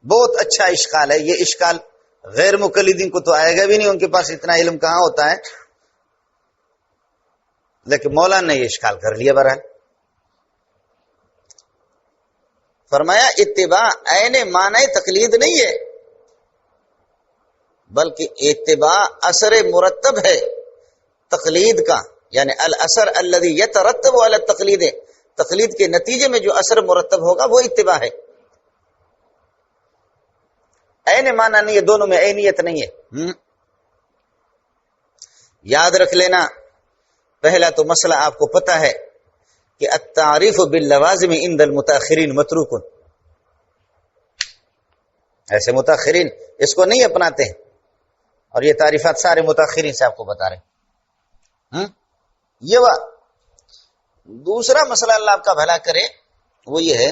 بہت اچھا اشکال ہے. یہ اشکال غیر مقلدین کو تو آئے گا بھی نہیں، ان کے پاس اتنا علم کہاں ہوتا ہے. لیکن مولانا نے یہ اشکال کر لیا. برحال فرمایا اتباع عین معنی تقلید نہیں ہے، بلکہ اتباع اثر مرتب ہے تقلید کا، یعنی الاثر الذي يترتب على التقلید. تقلید کے نتیجے میں جو اثر مرتب ہوگا وہ اتباع ہے. عین معنی نہیں ہے، دونوں میں عینیت نہیں ہے. یاد رکھ لینا، پہلا تو مسئلہ آپ کو پتہ ہے کہ التعریف باللوازم عند المتاخرین متروک. ایسے متاخرین اس کو نہیں اپناتے ہیں، اور یہ تعریفات سارے متاخرین سے آپ کو بتا رہے ہیں. یہ دوسرا مسئلہ اللہ آپ کا بھلا کرے وہ یہ ہے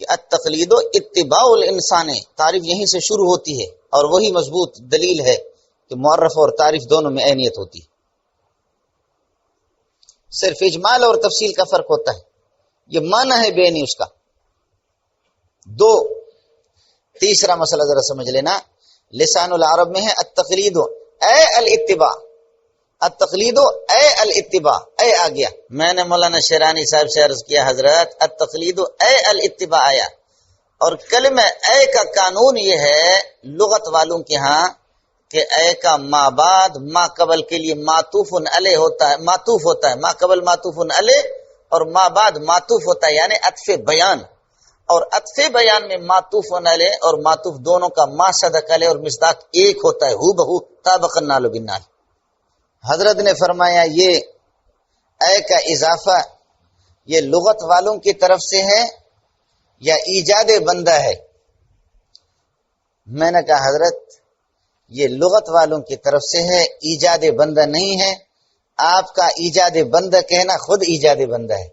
کہ التقلید و اتباع الانسان، تعریف یہیں سے شروع ہوتی ہے، اور وہی مضبوط دلیل ہے کہ معرف اور تعریف دونوں میں عینیت ہوتی ہے، صرف اجمال اور تفصیل کا فرق ہوتا ہے، یہ معنی ہے بینی اس کا۔ دو، تیسرا مسئلہ ذرا سمجھ لینا، لسان العرب میں ہے التقلید اے الاتباع، التقلید اے الاتباع، اے آ گیا، میں نے مولانا شیرانی صاحب سے عرض کیا حضرات التقلید اے الاتباع آیا، اور کلمہ اے کا قانون یہ ہے لغت والوں کے ہاں کہ اے کا ما بعد ما قبل کے لیے معطوف علیہ ہوتا ہے، معطوف ہوتا ہے، ما قبل معطوف علیہ اور ما بعد معطوف ہوتا ہے، یعنی عطف بیان، اور عطف بیان میں معطوف علیہ اور معطوف دونوں کا ما صدق علیہ اور مصداق ایک ہوتا ہے، ہو بہو طابق النال بالنال۔ حضرت نے فرمایا یہ اے کا اضافہ یہ لغت والوں کی طرف سے ہے یا ایجاد بندہ ہے؟ میں نے کہا حضرت یہ لغت والوں کی طرف سے ہے، ایجاد بندہ نہیں ہے، آپ کا ایجاد بندہ کہنا خود ایجاد بندہ ہے۔